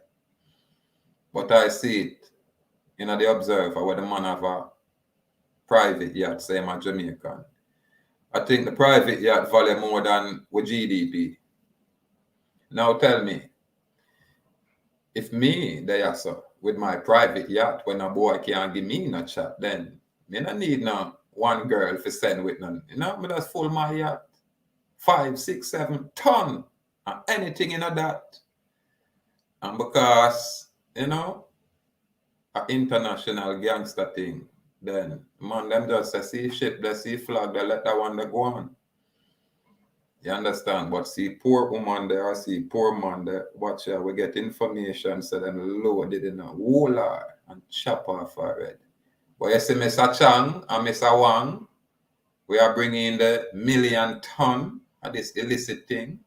But I see it. You know, the observer where the man have a private yacht, say I'm a Jamaican. I think the private yacht value more than with GDP. Now tell me, if me, there so, with my private yacht, when a boy can't give me no chat, then me don't need no one girl to send with none. You know, me just full my yacht. 5, 6, 7 ton and anything in that. And because, you know, an international gangster thing, then man them just say see ship, they see flag, they let that one they go on. You understand? But see poor woman there, I see poor man there, watch here, we get information, so them loaded in a whole and chop off already. But you see Mr. Chang and Mr. Wang, we are bringing the 1,000,000 ton of this illicit thing.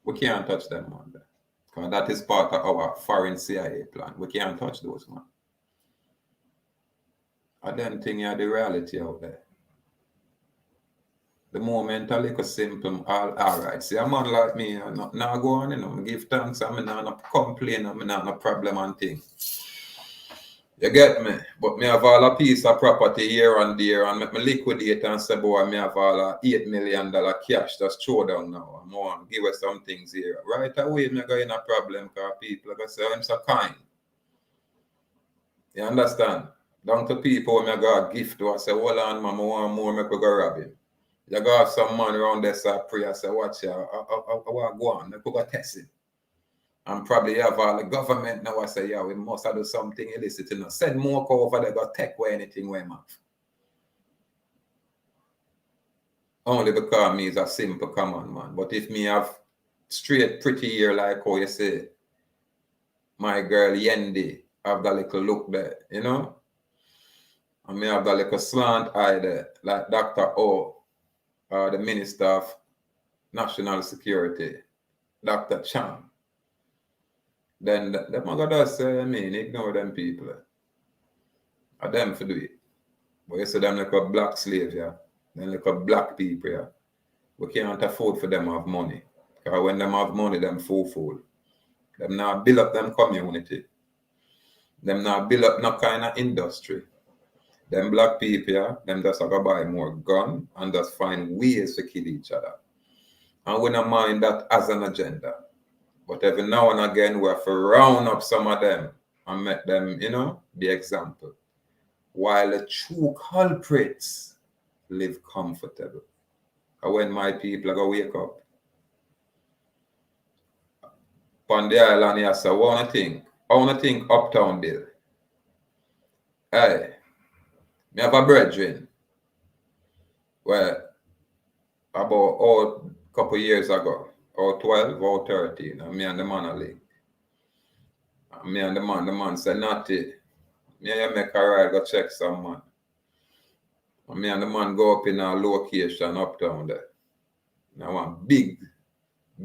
We can't touch them man there. Because that is part of our foreign CIA plan. We can't touch those, man. I don't think you have the reality out there. The moment a little simple, all right. See, a man like me, now go on, you know, I give thanks, I'm not complain, I'm not no problem and thing. You get me? But me have all a piece of property here and there and make me liquidate and say, boy, me have all a $8 million cash just throw down now. I'm going to give us some things here. Right away, me go in a problem because people are going to say, I'm so kind. You understand? Down to people, me go a gift to I say, hold on, man, I want more, me go rob him. You go have some man around there, so I pray, I say, watch here, I want to go on, I go test him. And probably have all the government now I say, yeah, we must have do something illicit. You know. Send more over there, go take away anything we have. Only because me is a simple common man. But if me have straight pretty hair like how you say, my girl Yendi have that little look there, you know? And me have that little slant eye there, like Dr. O, the Minister of National Security, Dr. Chang. Then them are gonna say, I mean, ignore them people. Are them for do it. But you see them like a black slave, yeah. Then like a black people, yeah. We can't afford for them to have money. Because when them have money, them fool. Them now build up them community. Them now build up no kind of industry. Them black people, yeah, them just go buy more gun and just find ways to kill each other. And we don't mind that as an agenda. But every now and again, we have to round up some of them and make them, you know, the example. While the true culprits live comfortable. And when my people are going to wake up, on the island here, so I want to think Uptown Bill. Hey, me have a brethren where about a couple years ago, or 12 or 13, and me and the man are link. And me and the man said, Natty, me and you make a ride, go check some man. And me and the man go up in a location uptown there. Now one big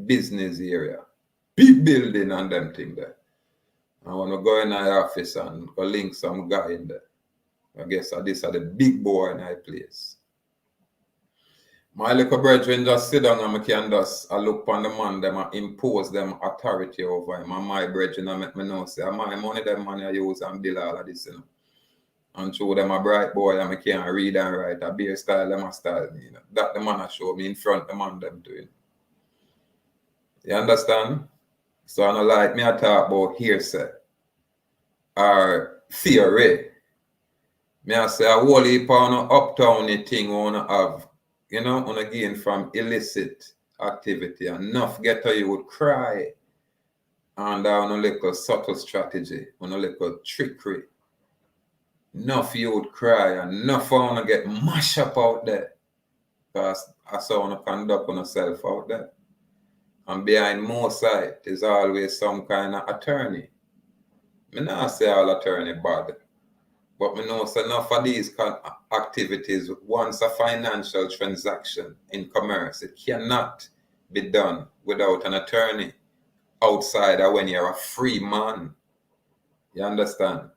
business area, big building and them thing there. And when we go in our office and go link some guy in there, I guess this are the big boy in our place. My little brethren just sit down and I can just look upon the man, them and impose them authority over him. And my brethren I make me know, say, my money, them money I use and build all of this, you know. And show them a bright boy and I can't read and write, a beer style, them a style me, you know. That the man I show me in front of the man them doing. You understand? So I don't like me I talk about hearsay or theory. Me I say a whole heap of uptown thing wanna have, you know, on again from illicit activity. Enough get you would cry. And on a little subtle strategy, on a little trickery. Enough you would cry, and enough I wanna get mashed up out there. Because I saw wanna conduct on yourself out there. And behind most side is always some kind of attorney. Me not say all attorney bad. But me know so enough of these activities, once a financial transaction in commerce, it cannot be done without an attorney outside of when you're a free man. You understand?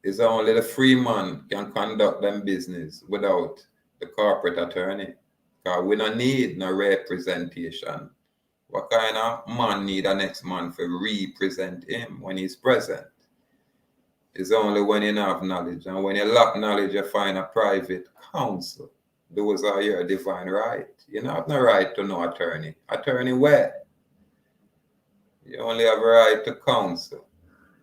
It's only the free man can conduct them business without the corporate attorney. Because we don't need no representation. What kind of man need a next man to represent him when he's present? It's only when you have knowledge. And when you lack knowledge, you find a private counsel. Those are your divine right. You don't have no right to no attorney. Attorney where? You only have a right to counsel,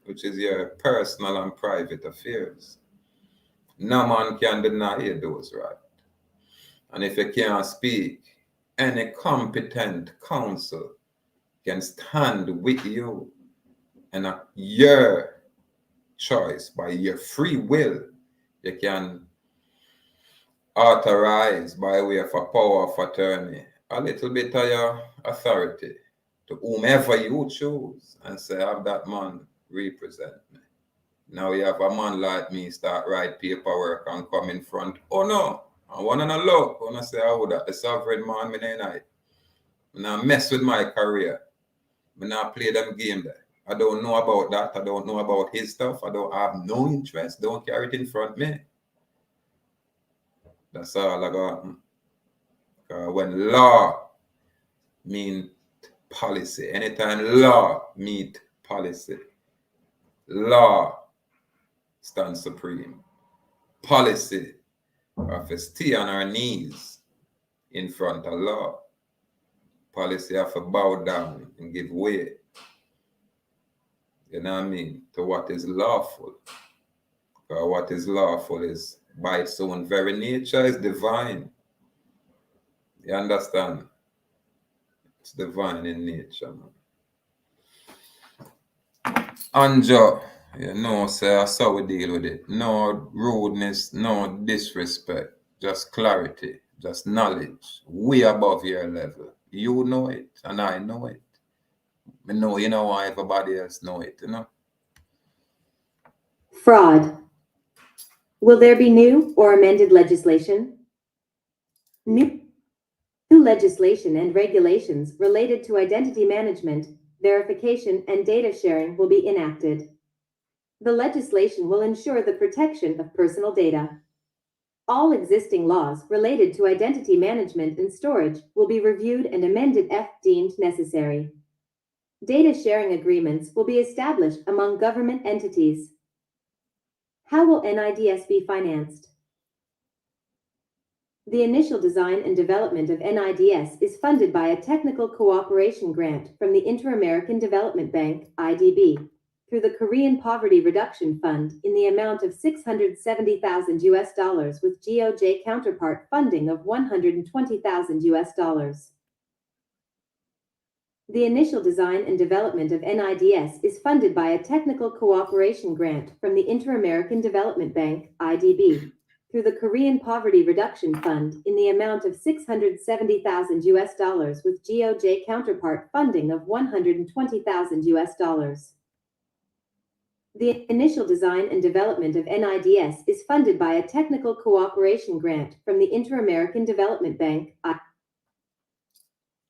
which is your personal and private affairs. No man can deny you those rights. And if you can't speak, any competent counsel can stand with you and your choice, by your free will, you can authorize by way of a power of attorney a little bit of your authority to whomever you choose and say, have that man represent me. Now you have a man like me start write paperwork and come in front. Oh no, I want to look. I want to say, oh, that the sovereign man, me night. I not mess with my career. I not play them game there. I don't know about that. I don't know about his stuff. I don't have no interest. Don't carry it in front of me. That's all I got. When law mean policy, anytime law meet policy, law stands supreme. Policy have to stay on our knees in front of law. Policy have to bow down and give way. You know what I mean? To what is lawful. Because what is lawful is by its own very nature is divine. You understand? It's divine in nature, man. Anjo, you know, say that's how we deal with it. No rudeness, no disrespect, just clarity, just knowledge. We above your level. You know it, and I know it. I know you know why everybody else know it, you know. Fraud. Will there be new or amended legislation? New legislation and regulations related to identity management, verification, and data sharing will be enacted. The legislation will ensure the protection of personal data. All existing laws related to identity management and storage will be reviewed and amended if deemed necessary. Data sharing agreements will be established among government entities. How will NIDS be financed? The initial design and development of NIDS is funded by a technical cooperation grant from the Inter-American Development Bank, IDB, through the Korean Poverty Reduction Fund in the amount of $670,000 with GOJ counterpart funding of $120,000. The initial design and development of NIDS is funded by a technical cooperation grant from the Inter-American Development Bank, IDB, through the Korean Poverty Reduction Fund in the amount of $670,000 with GOJ counterpart funding of $120,000. The initial design and development of NIDS is funded by a technical cooperation grant from the Inter-American Development Bank.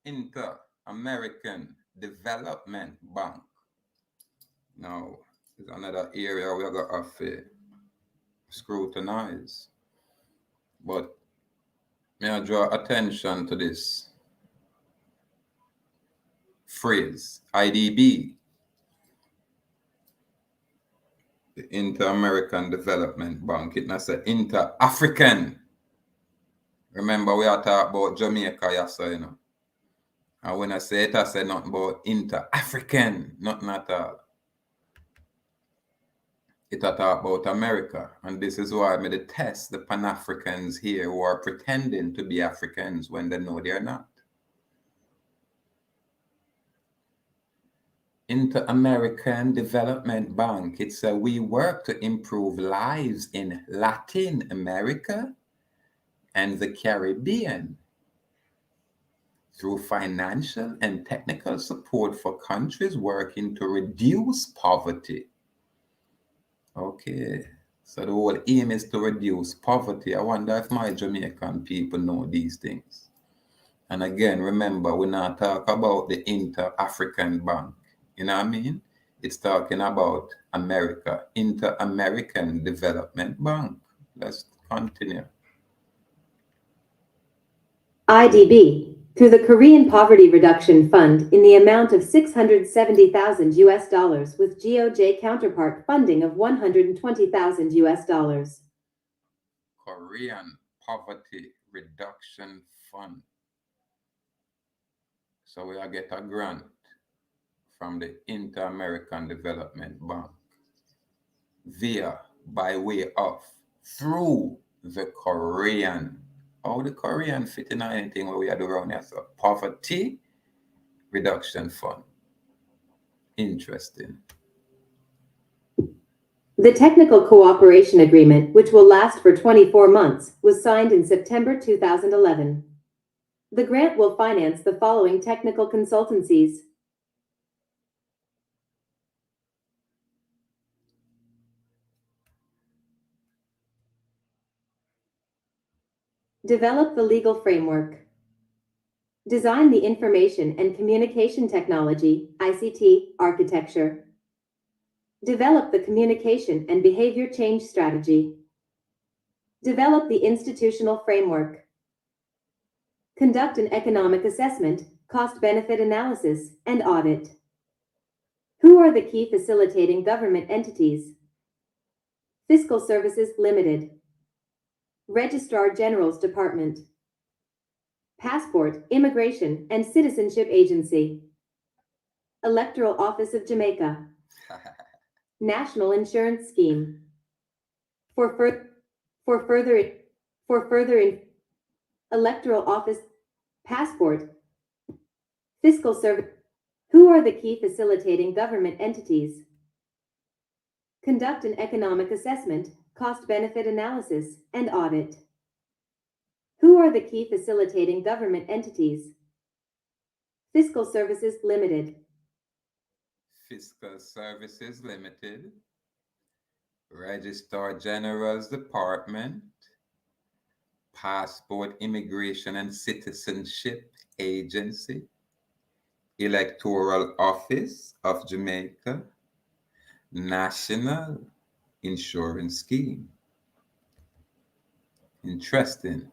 Inter-American Development Bank. Now, is another area we got to scrutinize. But may I draw attention to this phrase, IDB, the Inter-American Development Bank. It not say Inter-African. Remember, we are talking about Jamaica yesterday, you know. And when I say it, I say nothing about Inter-African, nothing at all. It talk about America, and this is why I made a test the Pan-Africans here who are pretending to be Africans when they know they are not. Inter-American Development Bank, it says we work to improve lives in Latin America and the Caribbean through financial and technical support for countries working to reduce poverty. Okay, so the whole aim is to reduce poverty. I wonder if my Jamaican people know these things. And again, remember, we're not talking about the Inter-African Bank. You know what I mean? It's talking about America, Inter-American Development Bank. Let's continue. IDB, through the Korean Poverty Reduction Fund in the amount of $670,000 with GOJ counterpart funding of $120,000. Korean Poverty Reduction Fund. So we get a grant from the Inter-American Development Bank by way of, through the Korean. How the Korean fit in anything where we are doing around here? So Poverty Reduction Fund. Interesting. The technical cooperation agreement, which will last for 24 months, was signed in September 2011. The grant will finance the following technical consultancies: develop the legal framework, design the information and communication technology (ICT) architecture, develop the communication and behavior change strategy, develop the institutional framework, conduct an economic assessment, cost-benefit analysis, and audit. Who are the key facilitating government entities? Fiscal Services Limited, Registrar General's Department, Passport, Immigration, and Citizenship Agency, Electoral Office of Jamaica, National Insurance Scheme. For further Electoral Office, Passport, Fiscal Service. Who are the key facilitating government entities? Conduct an economic assessment, cost-benefit analysis, and audit. Who are the key facilitating government entities? Fiscal Services Limited, Fiscal Services Limited, Registrar General's Department, Passport, Immigration, and Citizenship Agency, Electoral Office of Jamaica, National Insurance Scheme. Interesting.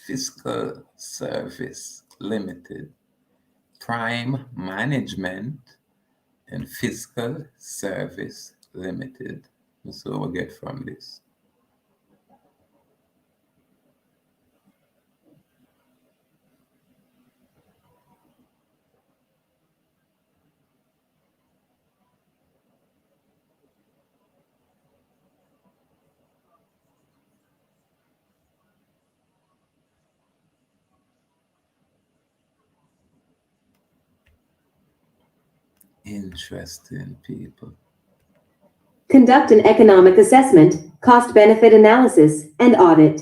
Fiscal Service Limited, Prime Management, and Fiscal Service Limited. That's what we get from this. Interesting, people. Conduct an economic assessment, cost-benefit analysis, and audit.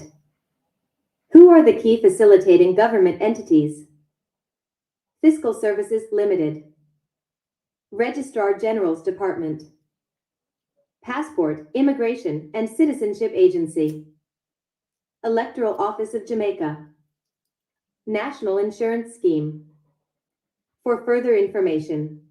Who are the key facilitating government entities? Fiscal Services Limited, Registrar General's Department, Passport, Immigration, and Citizenship Agency, Electoral Office of Jamaica, National Insurance Scheme. For further information,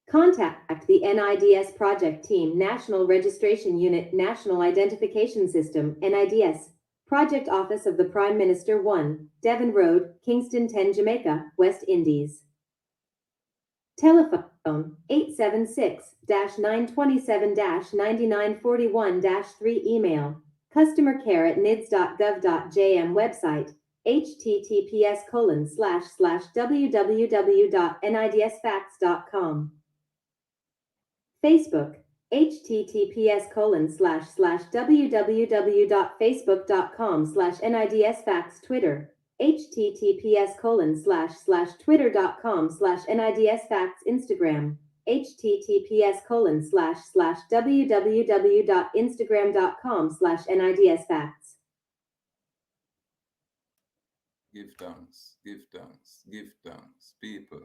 contact the NIDS Project Team, National Registration Unit, National Identification System, NIDS, Project Office of the Prime Minister 1, Devon Road, Kingston 10, Jamaica, West Indies. Telephone 876-927-9941-3. Email customercare@nids.gov.jm. Website https://www.nidsfacts.com. Facebook https://www.facebook.com/nidsfacts. Twitter https://twitter.com/nidsfacts. Instagram https://www.instagram.com/nidsfacts. Give thanks, give thanks, give thanks, people.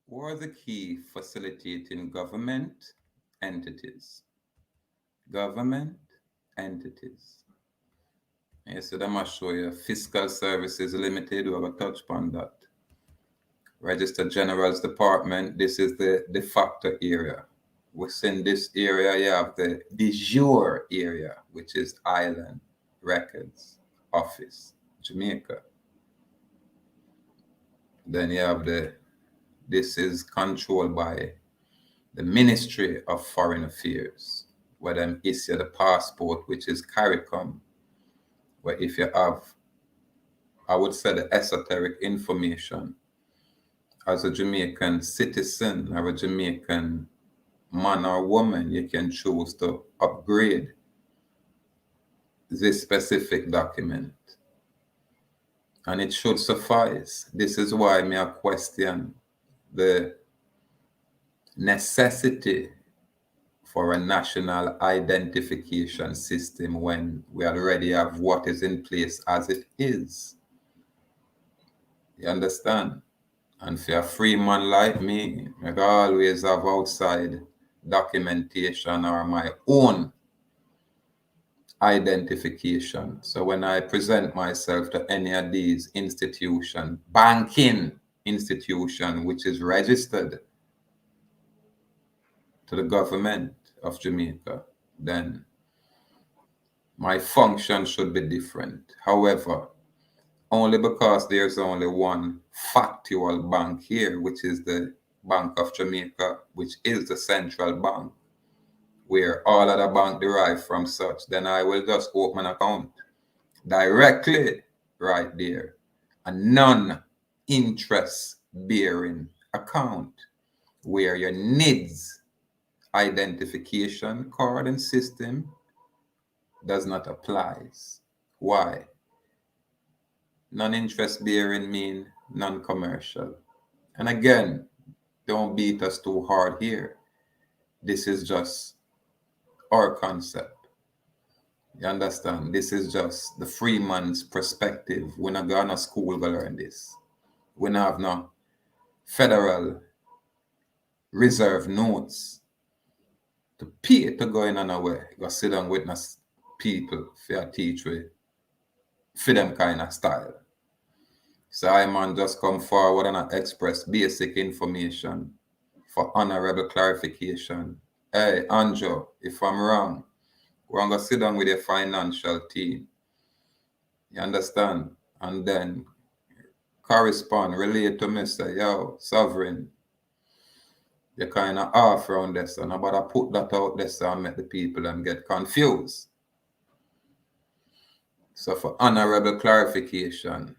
Who are the key facilitating government entities? Government entities. Yes, so that must show you Fiscal Services Limited. We have a touch upon that. Register General's Department. This is the de facto area. Within this area, you have the de jure area, which is Island Records Office, Jamaica. Then you have this is controlled by the Ministry of Foreign Affairs, where them issue the passport, which is CARICOM, where if you have, I would say, the esoteric information as a Jamaican citizen or a Jamaican man or woman, you can choose to upgrade this specific document. And it should suffice. This is why I question the necessity for a national identification system when we already have what is in place as it is. You understand? And for a free man like me, I always have outside documentation or my own identification. So when I present myself to any of these institutions, banking institution, which is registered to the government of Jamaica, then my function should be different. However, only because there's only one factual bank here, which is the Bank of Jamaica, which is the central bank, where all other banks derive from such, then I will just open an account directly right there. A non-interest bearing account where your NIDS identification card and system does not apply. Why? Non-interest bearing mean non-commercial. And again, don't beat us too hard here. This is just our concept. You understand? This is just the free man's perspective. We're not going to school to learn this. We don't have no Federal Reserve notes to pay to go in on a way. Go sit down witness people for teach with for them kind of style. So I man just come forward and express basic information for honorable clarification. Hey, Andrew, if I'm wrong, we're going to sit down with your financial team. You understand? And then correspond, relate to me, say, yo, Sovereign, you kind of off around this, and about to put that out there so I make the people and get confused. So for honorable clarification,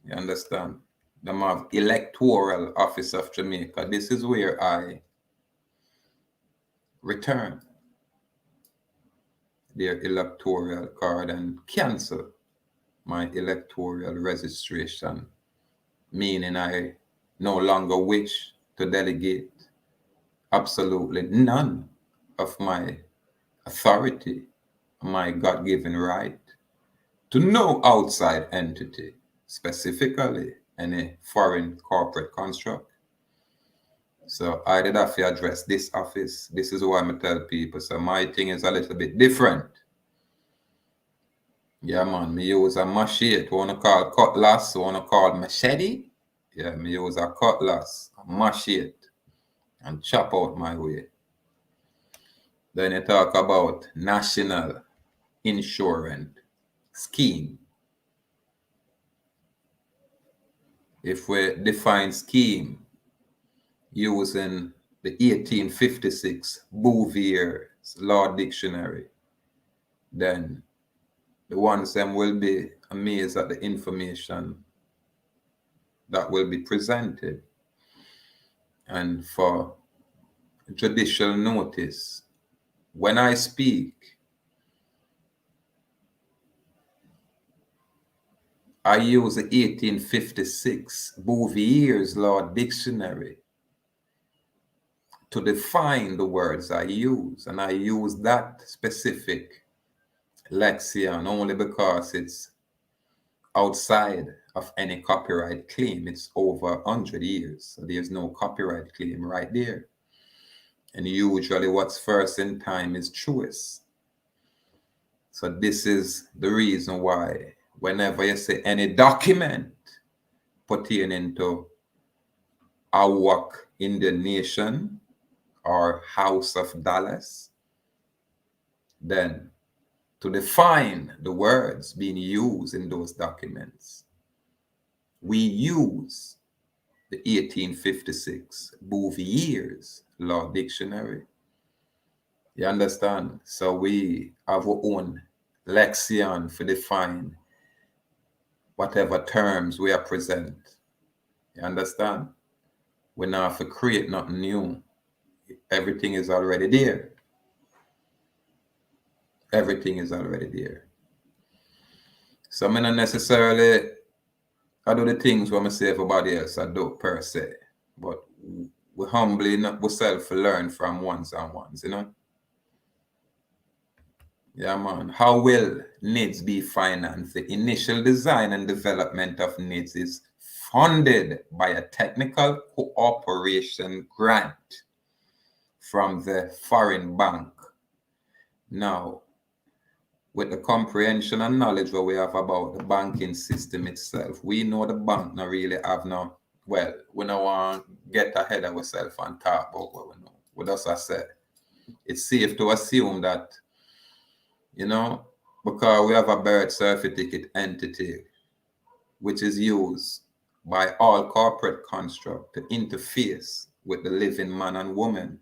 you understand? The have Electoral Office of Jamaica. This is where I return their electoral card and cancel my electoral registration, meaning I no longer wish to delegate absolutely none of my authority, my God-given right to no outside entity, specifically any foreign corporate construct. So I did have to address this office. This is why I tell people. So my thing is a little bit different. Yeah, man. Me use a machete. Wanna call cutlass? Wanna call machete? Yeah, me use a cutlass, a machete, and chop out my way. Then you talk about national insurance scheme. If we define scheme using the 1856 Bouvier's Law Dictionary, then the ones them will be amazed at the information that will be presented. And for judicial notice, when I speak, I use the 1856 Bouvier's Law Dictionary to define the words I use. And I use that specific lexicon only because it's outside of any copyright claim. It's over 100 years. So there's no copyright claim right there. And usually what's first in time is truest. So this is the reason why whenever you say any document pertaining to Ahuuak Indian Nation or House of Dallas, then to define the words being used in those documents, we use the 1856 Bouvier's Law Dictionary. You understand? So we have our own lexicon to define whatever terms we are present. You understand? We don't have to create nothing new. Everything is already there. Everything is already there. So I don't necessarily I do the things what I say everybody else I do per se. But we humbly not ourselves learn from ones and ones, you know? Yeah, man. How will NIDS be financed? The initial design and development of NIDS is funded by a technical cooperation grant from the foreign bank. Now, with the comprehension and knowledge what we have about the banking system itself, we know the bank not really have no, well, we don't want to get ahead of ourselves and talk about what we know. What else I said? It's safe to assume that, you know, because we have a birth certificate entity which is used by all corporate construct to interface with the living man and woman,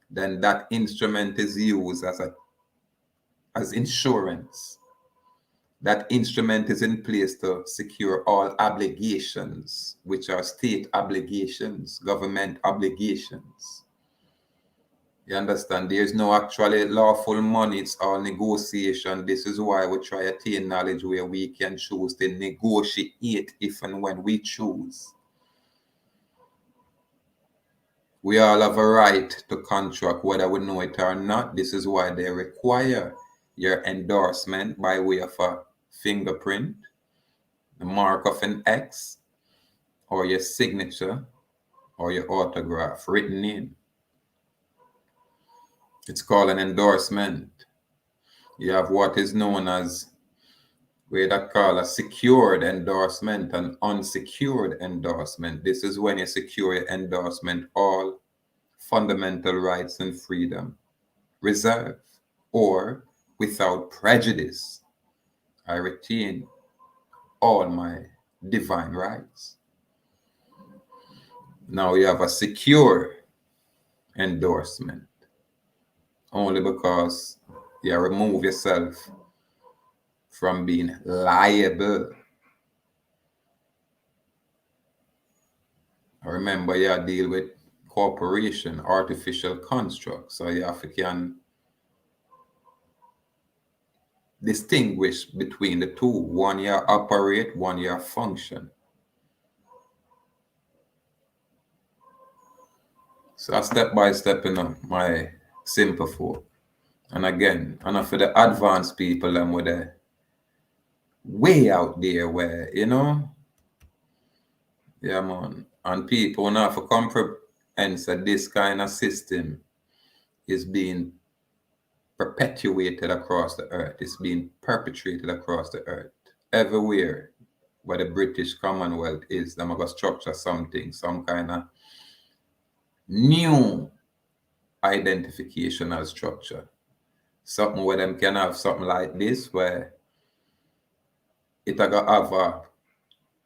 then that instrument is used as insurance. That instrument is in place to secure all obligations, which are state obligations, government obligations. You understand? There's no actually lawful money, it's all negotiation. This is why we try to attain knowledge where we can choose to negotiate if and when we choose. We all have a right to contract whether we know it or not. This is why they require your endorsement by way of a fingerprint, the mark of an X, or your signature, or your autograph written in. It's called an endorsement. You have what is known as, we that call a secured endorsement and unsecured endorsement. This is when you secure your endorsement, all fundamental rights and freedom reserved or without prejudice. I retain all my divine rights. Now you have a secure endorsement only because you remove yourself from being liable. Remember, you deal with corporation, artificial construct, so you have to can distinguish between the two. One you operate, one you function. So step by step, my simple folk. And again, and for the advanced people, them with the way out there where, yeah, man. And people now for comprehend that this kind of system is being perpetuated across the earth. It's being perpetrated across the earth. Everywhere where the British Commonwealth is, them are going to structure something, some kind of new identificational structure. Something where them can have something like this, where it are going to have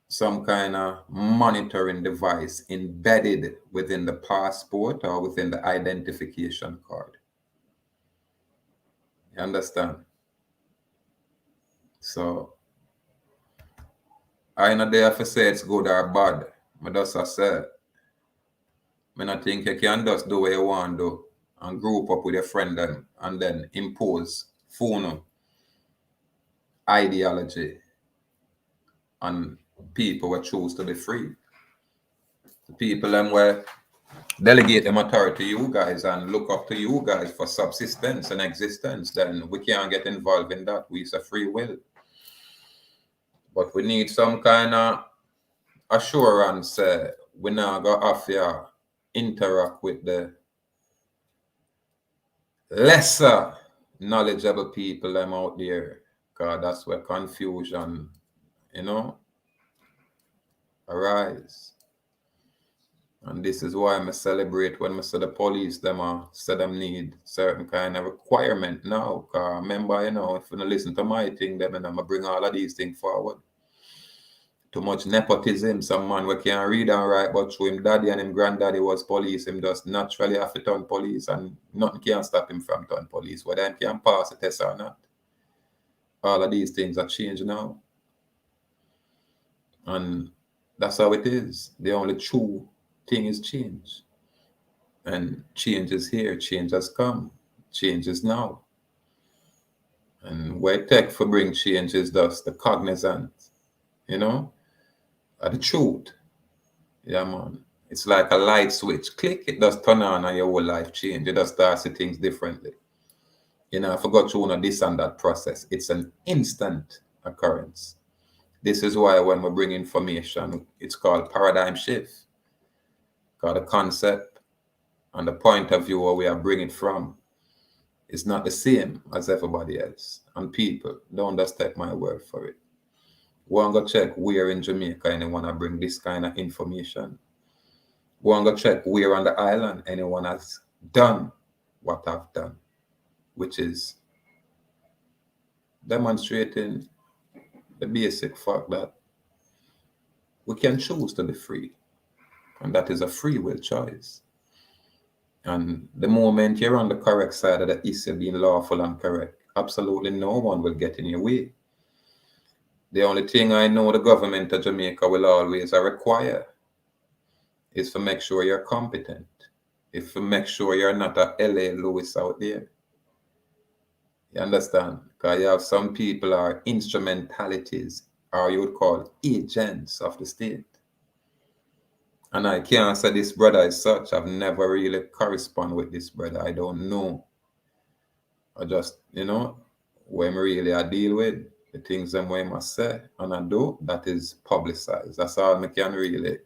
some kind of monitoring device embedded within the passport or within the identification card. You understand? So I know there to say it's good or bad. But just I say, I not think you can just do what you want to do and group up with your friend and then impose phone ideology on people who choose to be free. The people them where delegate them authority to you guys and look up to you guys for subsistence and existence, then we can't get involved in that. We a free will. But we need some kind of assurance we now go have to interact with the lesser knowledgeable people them out there, because that's where confusion, arise. And this is why I celebrate when I say the police say them need certain kind of requirement now. Because remember, if you don't listen to my thing, then I'm gonna bring all of these things forward. Too much nepotism, some man we can't read and write, but through him daddy and him granddaddy was police, him just naturally have to turn police, and nothing can stop him from turn police, whether him can pass the test or not. All of these things are changed now. And that's how it is. The only true thing is change. And change is here, change has come, change is now. And where tech for bring change is just the cognizant, of the truth. Yeah, man. It's like a light switch. Click, it does turn on and your whole life change. You just start see things differently. I forgot to this and that process. It's an instant occurrence. This is why when we bring information, it's called paradigm shift. Because the concept and the point of view where we are bringing from is not the same as everybody else. And people, don't just take my word for it. Go and go check where in Jamaica anyone to bring this kind of information. Go and go check where on the island anyone has done what I've done, which is demonstrating the basic fact that we can choose to be free, and that is a free will choice. And the moment you're on the correct side of the issue, being lawful and correct, absolutely no one will get in your way. The only thing I know the government of Jamaica will always require is to make sure you're competent, is to make sure you're not a L.A. Lewis out there. You understand? Because you have some people are instrumentalities, or you would call agents of the state. And I can't say this brother is such. I've never really correspond with this brother. I don't know. I just, when really I deal with the things them way I must say and I do, that is publicized. That's all I can really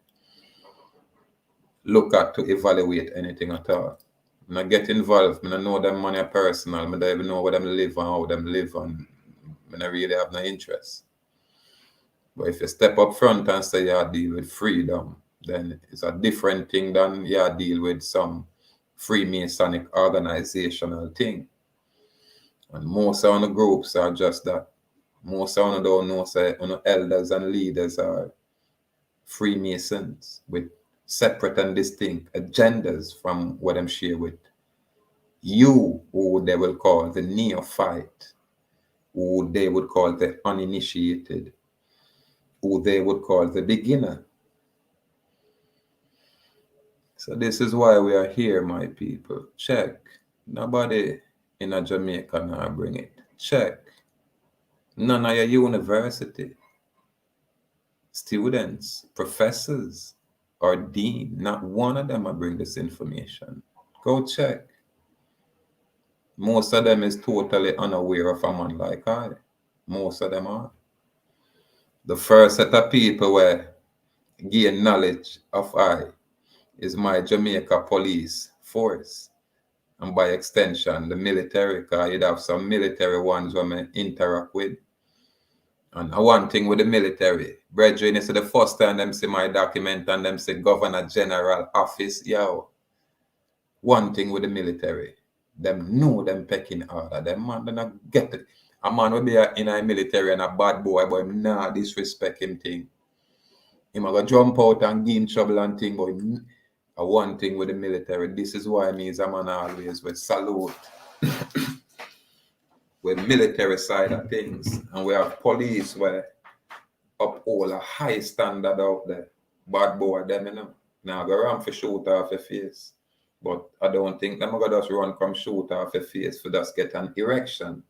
look at to evaluate anything at all. When I get involved, I know them money personal, I don't even know where them live and how them live, and I really have no interest. But if you step up front and say you deal with freedom, then it's a different thing than you deal with some Freemasonic organizational thing. And most of the groups are just that. Most of them don't know, say, elders and leaders are Freemasons with separate and distinct agendas from what I'm share with you, who they will call the neophyte, who they would call the uninitiated, who they would call the beginner. So this is why we are here, my people. Check. Nobody in a Jamaica now bring it. Check. None of your university students, professors, or dean, not one of them will bring this information. Go check. Most of them is totally unaware of a man like I. Most of them are. The first set of people where gain knowledge of I is my Jamaica police force. And by extension, the military, because you'd have some military ones where I interact with. And one thing with the military, brethren, it's the first time them see my document and them say Governor General Office, yo. One thing with the military, them know them pecking order. Them man, they not get it. A man will be in a military and a bad boy, but him nah disrespect him thing. Him go jump out and get in trouble and thing, but one thing with the military, this is why me is a man always with salute with military side of things. And we have police where uphold a high standard out there. Bad boy them, you know. Now go around for shoot off your face. But I don't think them gonna just run come shoot off your face for just get an erection.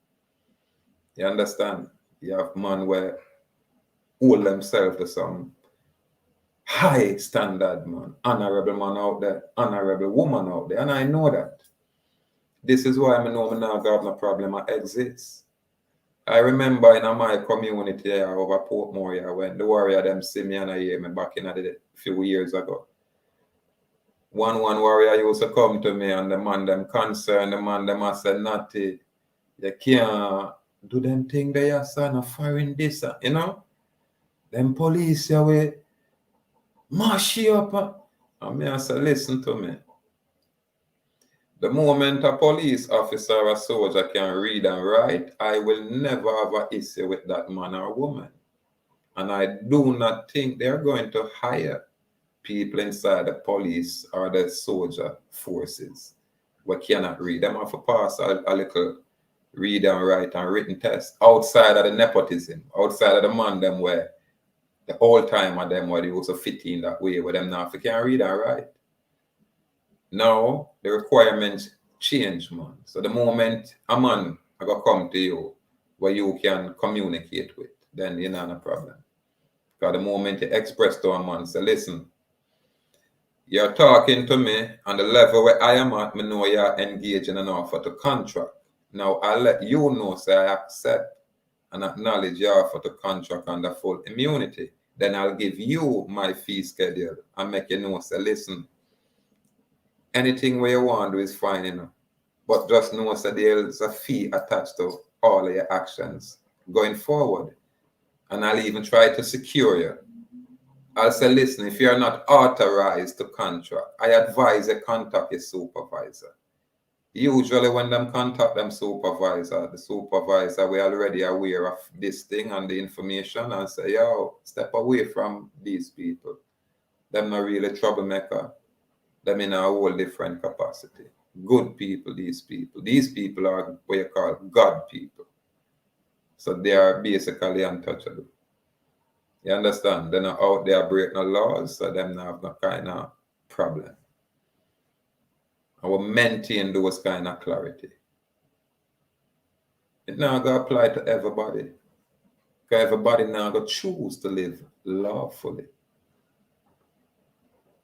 You understand? You have man where hold themselves to some high standard man, honorable man out there, honorable woman out there, and I know that. This is why I know I now got no problem that exists. I remember in my community here over Portmore here, when the warrior them see me and I hear me back in a few years ago. One warrior used to come to me and the man them concerned, the man them I said, Natty, you can't do them thing there, son, of firing this, you know? Them police here we mash you up. And me I said, listen to me. The moment a police officer or a soldier can read and write, I will never have an issue with that man or woman. And I do not think they're going to hire people inside the police or the soldier forces who cannot read. Them have to pass a little read and write and written test outside of the nepotism, outside of the man them where the whole time of them where they also fit in that way where them now can read and write. Now the requirements change, man. So the moment a man I go come to you where you can communicate with, then you know no problem. Because the moment you express to a man, say, listen, you're talking to me on the level where I am at, me know you're engaging an offer to contract. Now I'll let you know, say I accept and acknowledge your offer to contract under full immunity. Then I'll give you my fee schedule and make you know, say, listen, anything where you want to do is fine, you know. But just know that there's a fee attached to all of your actions going forward. And I'll even try to secure you. I'll say, listen, if you're not authorized to contract, I advise you contact your supervisor. Usually when them contact them supervisor, the supervisor we already aware of this thing and the information and say, yo, step away from these people. Them not really troublemaker. Them in a whole different capacity. Good people, these people. These people are what you call God people. So they are basically untouchable. You understand? They're not out there breaking no laws, so them not have no kind of problem. I will maintain those kind of clarity. It now going to apply to everybody. Because everybody now going to choose to live lawfully.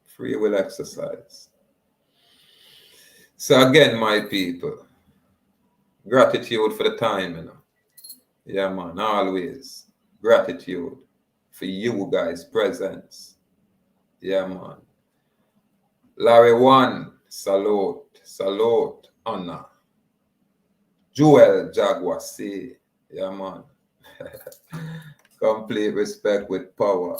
Free will exercise. So again, my people, gratitude for the time, you know. Yeah, man, always. Gratitude for you guys' presence. Yeah, man. Larry 1, salute, honor. Joel Jaguar C. Yeah, man. Complete respect with power.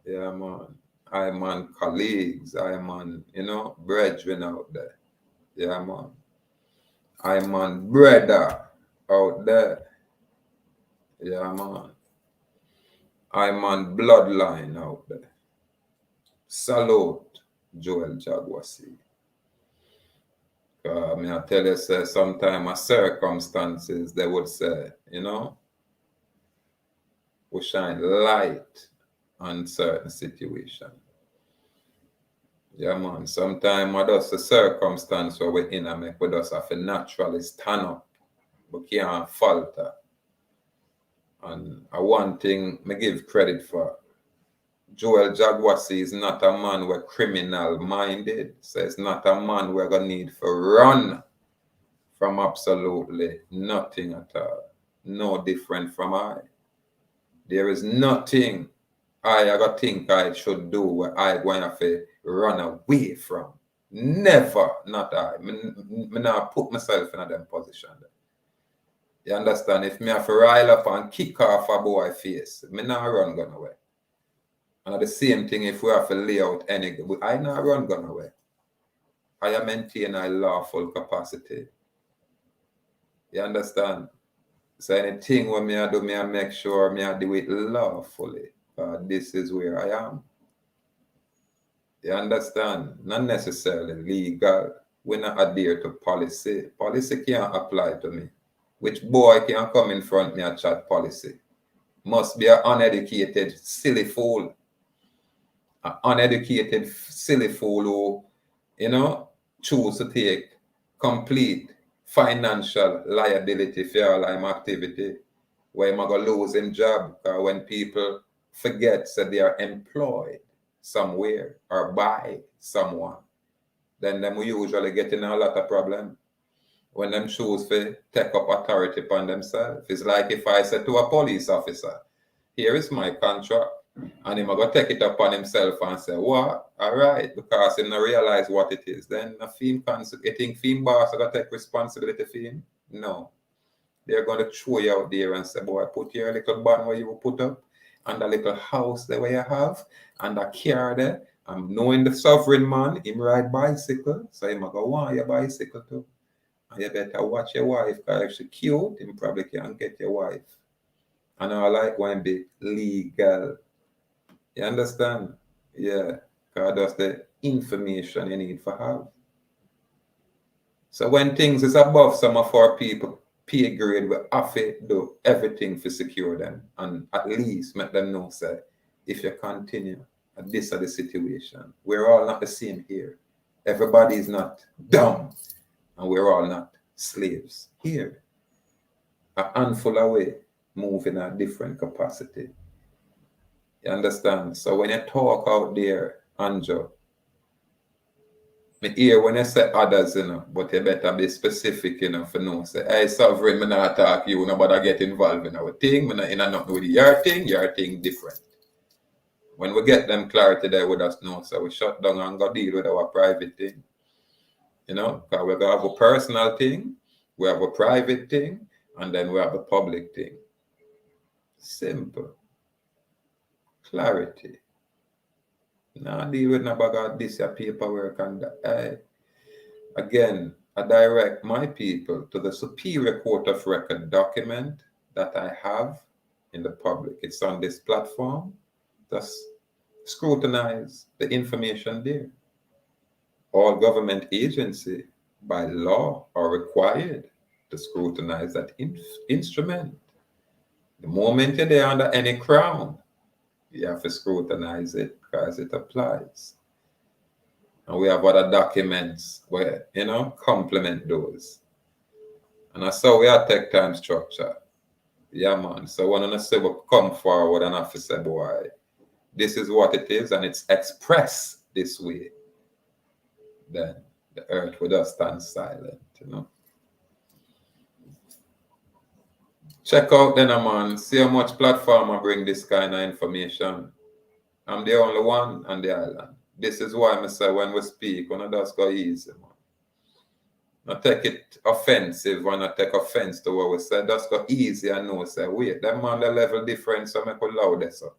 Yeah, man. I man colleagues. I man, you know, brethren out there. Yeah, man. I man brother out there. Yeah, man. I man bloodline out there. Salute, Joel Jaguasi. I tell you, say, sometimes circumstances, they would say, you know, we shine light on certain situation. Yeah, man. Sometimes that's a circumstance where we're in and make we just have to naturally stand up. We can't falter. And one thing I give credit for, Joel Jagwasi is not a man we're criminal minded. So it's not a man we're gonna need for run from absolutely nothing at all. No different from I. There is nothing I ever think I should do where I going to have to run away from. Never, not I. Me not put myself in a them position. You understand? If me have to rile up and kick off a boy face, me not run gun away. And the same thing if we have to lay out any, I not run gun away. I maintain a lawful capacity. You understand? So anything when me I do, me I make sure me I do it lawfully. This is where I am. You understand? Not necessarily legal. We not adhere to policy. Policy can't apply to me. Which boy can come in front me and chat policy? Must be an uneducated, silly fool. An uneducated, silly fool who, you know, choose to take complete financial liability for all I'm activity, where I'm going to lose him job. When people forget that they are employed somewhere or by someone, then them we usually get in a lot of problem. When them choose to take up authority upon themselves. It's like if I said to a police officer, here is my contract, and him going to take it upon himself and say, what? All right, because he don't realize what it is. Then a theme think theme boss are going to take responsibility for him? No. They're going to throw you out there and say, boy, put your little band where you will put up, and a little house there where you have, and a car there. And knowing the sovereign man, him ride bicycle, so him go want your bicycle too. And you better watch your wife, because if she cute, him probably can't get your wife. And I like when be legal. You understand? Yeah, because that's the information you need for have. So when things is above some of our people pay grade, we have to do everything to secure them and at least make them know, say, if you continue, this is the situation. We're all not the same here. Everybody is not dumb, and we're all not slaves here. A handful away, move in a different capacity. You understand? So when you talk out there, Anjo, me hear when you say others, you know, but you better be specific, you know, for no say, hey, sovereign, me not talk you, nobody get involved in our thing, me not in a nothing with your thing different. When we get them clarity there with us know, so we shut down and go deal with our private thing. You know, because we're gonna have a personal thing, we have a private thing, and then we have a public thing. Simple. Clarity. Now deal with no bag of this paperwork and that. Again, I direct my people to the Superior Court of Record document that I have in the public. It's on this platform. Just scrutinize the information there. All government agencies by law are required to scrutinize that instrument. The moment you're there under any crown, you have to scrutinize it because it applies. And we have other documents where, you know, complement those. And that's how we are take time structure. Yeah, man. So when I say we come forward and have to say, boy, this is what it is, and it's expressed this way, then the earth would just stand silent, you know. Check out then, man. See how much platform I bring this kind of information. I'm the only one on the island. This is why I say when we speak, when I just go easy, man. Not take it offensive when I take offense to what we say. Just go easy and know, say, wait, that man, the level different, so make it louder, so.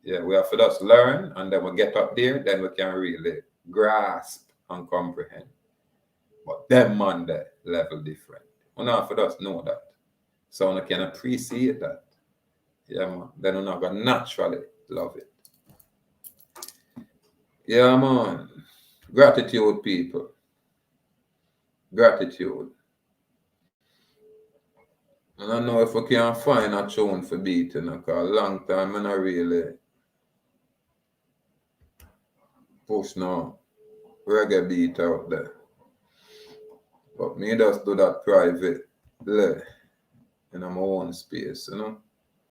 Yeah, we have to just learn, and then we get up there, then we can really grasp and comprehend. But them man, the level different. We have to just know that. So we can appreciate that. Yeah, man. Then we're not going to naturally love it. Yeah, man. Gratitude, people. Gratitude. And I don't know if we can find a tune for beating, because a long time I not really push no reggae beat out there. But me just do that privately in my own space, you know.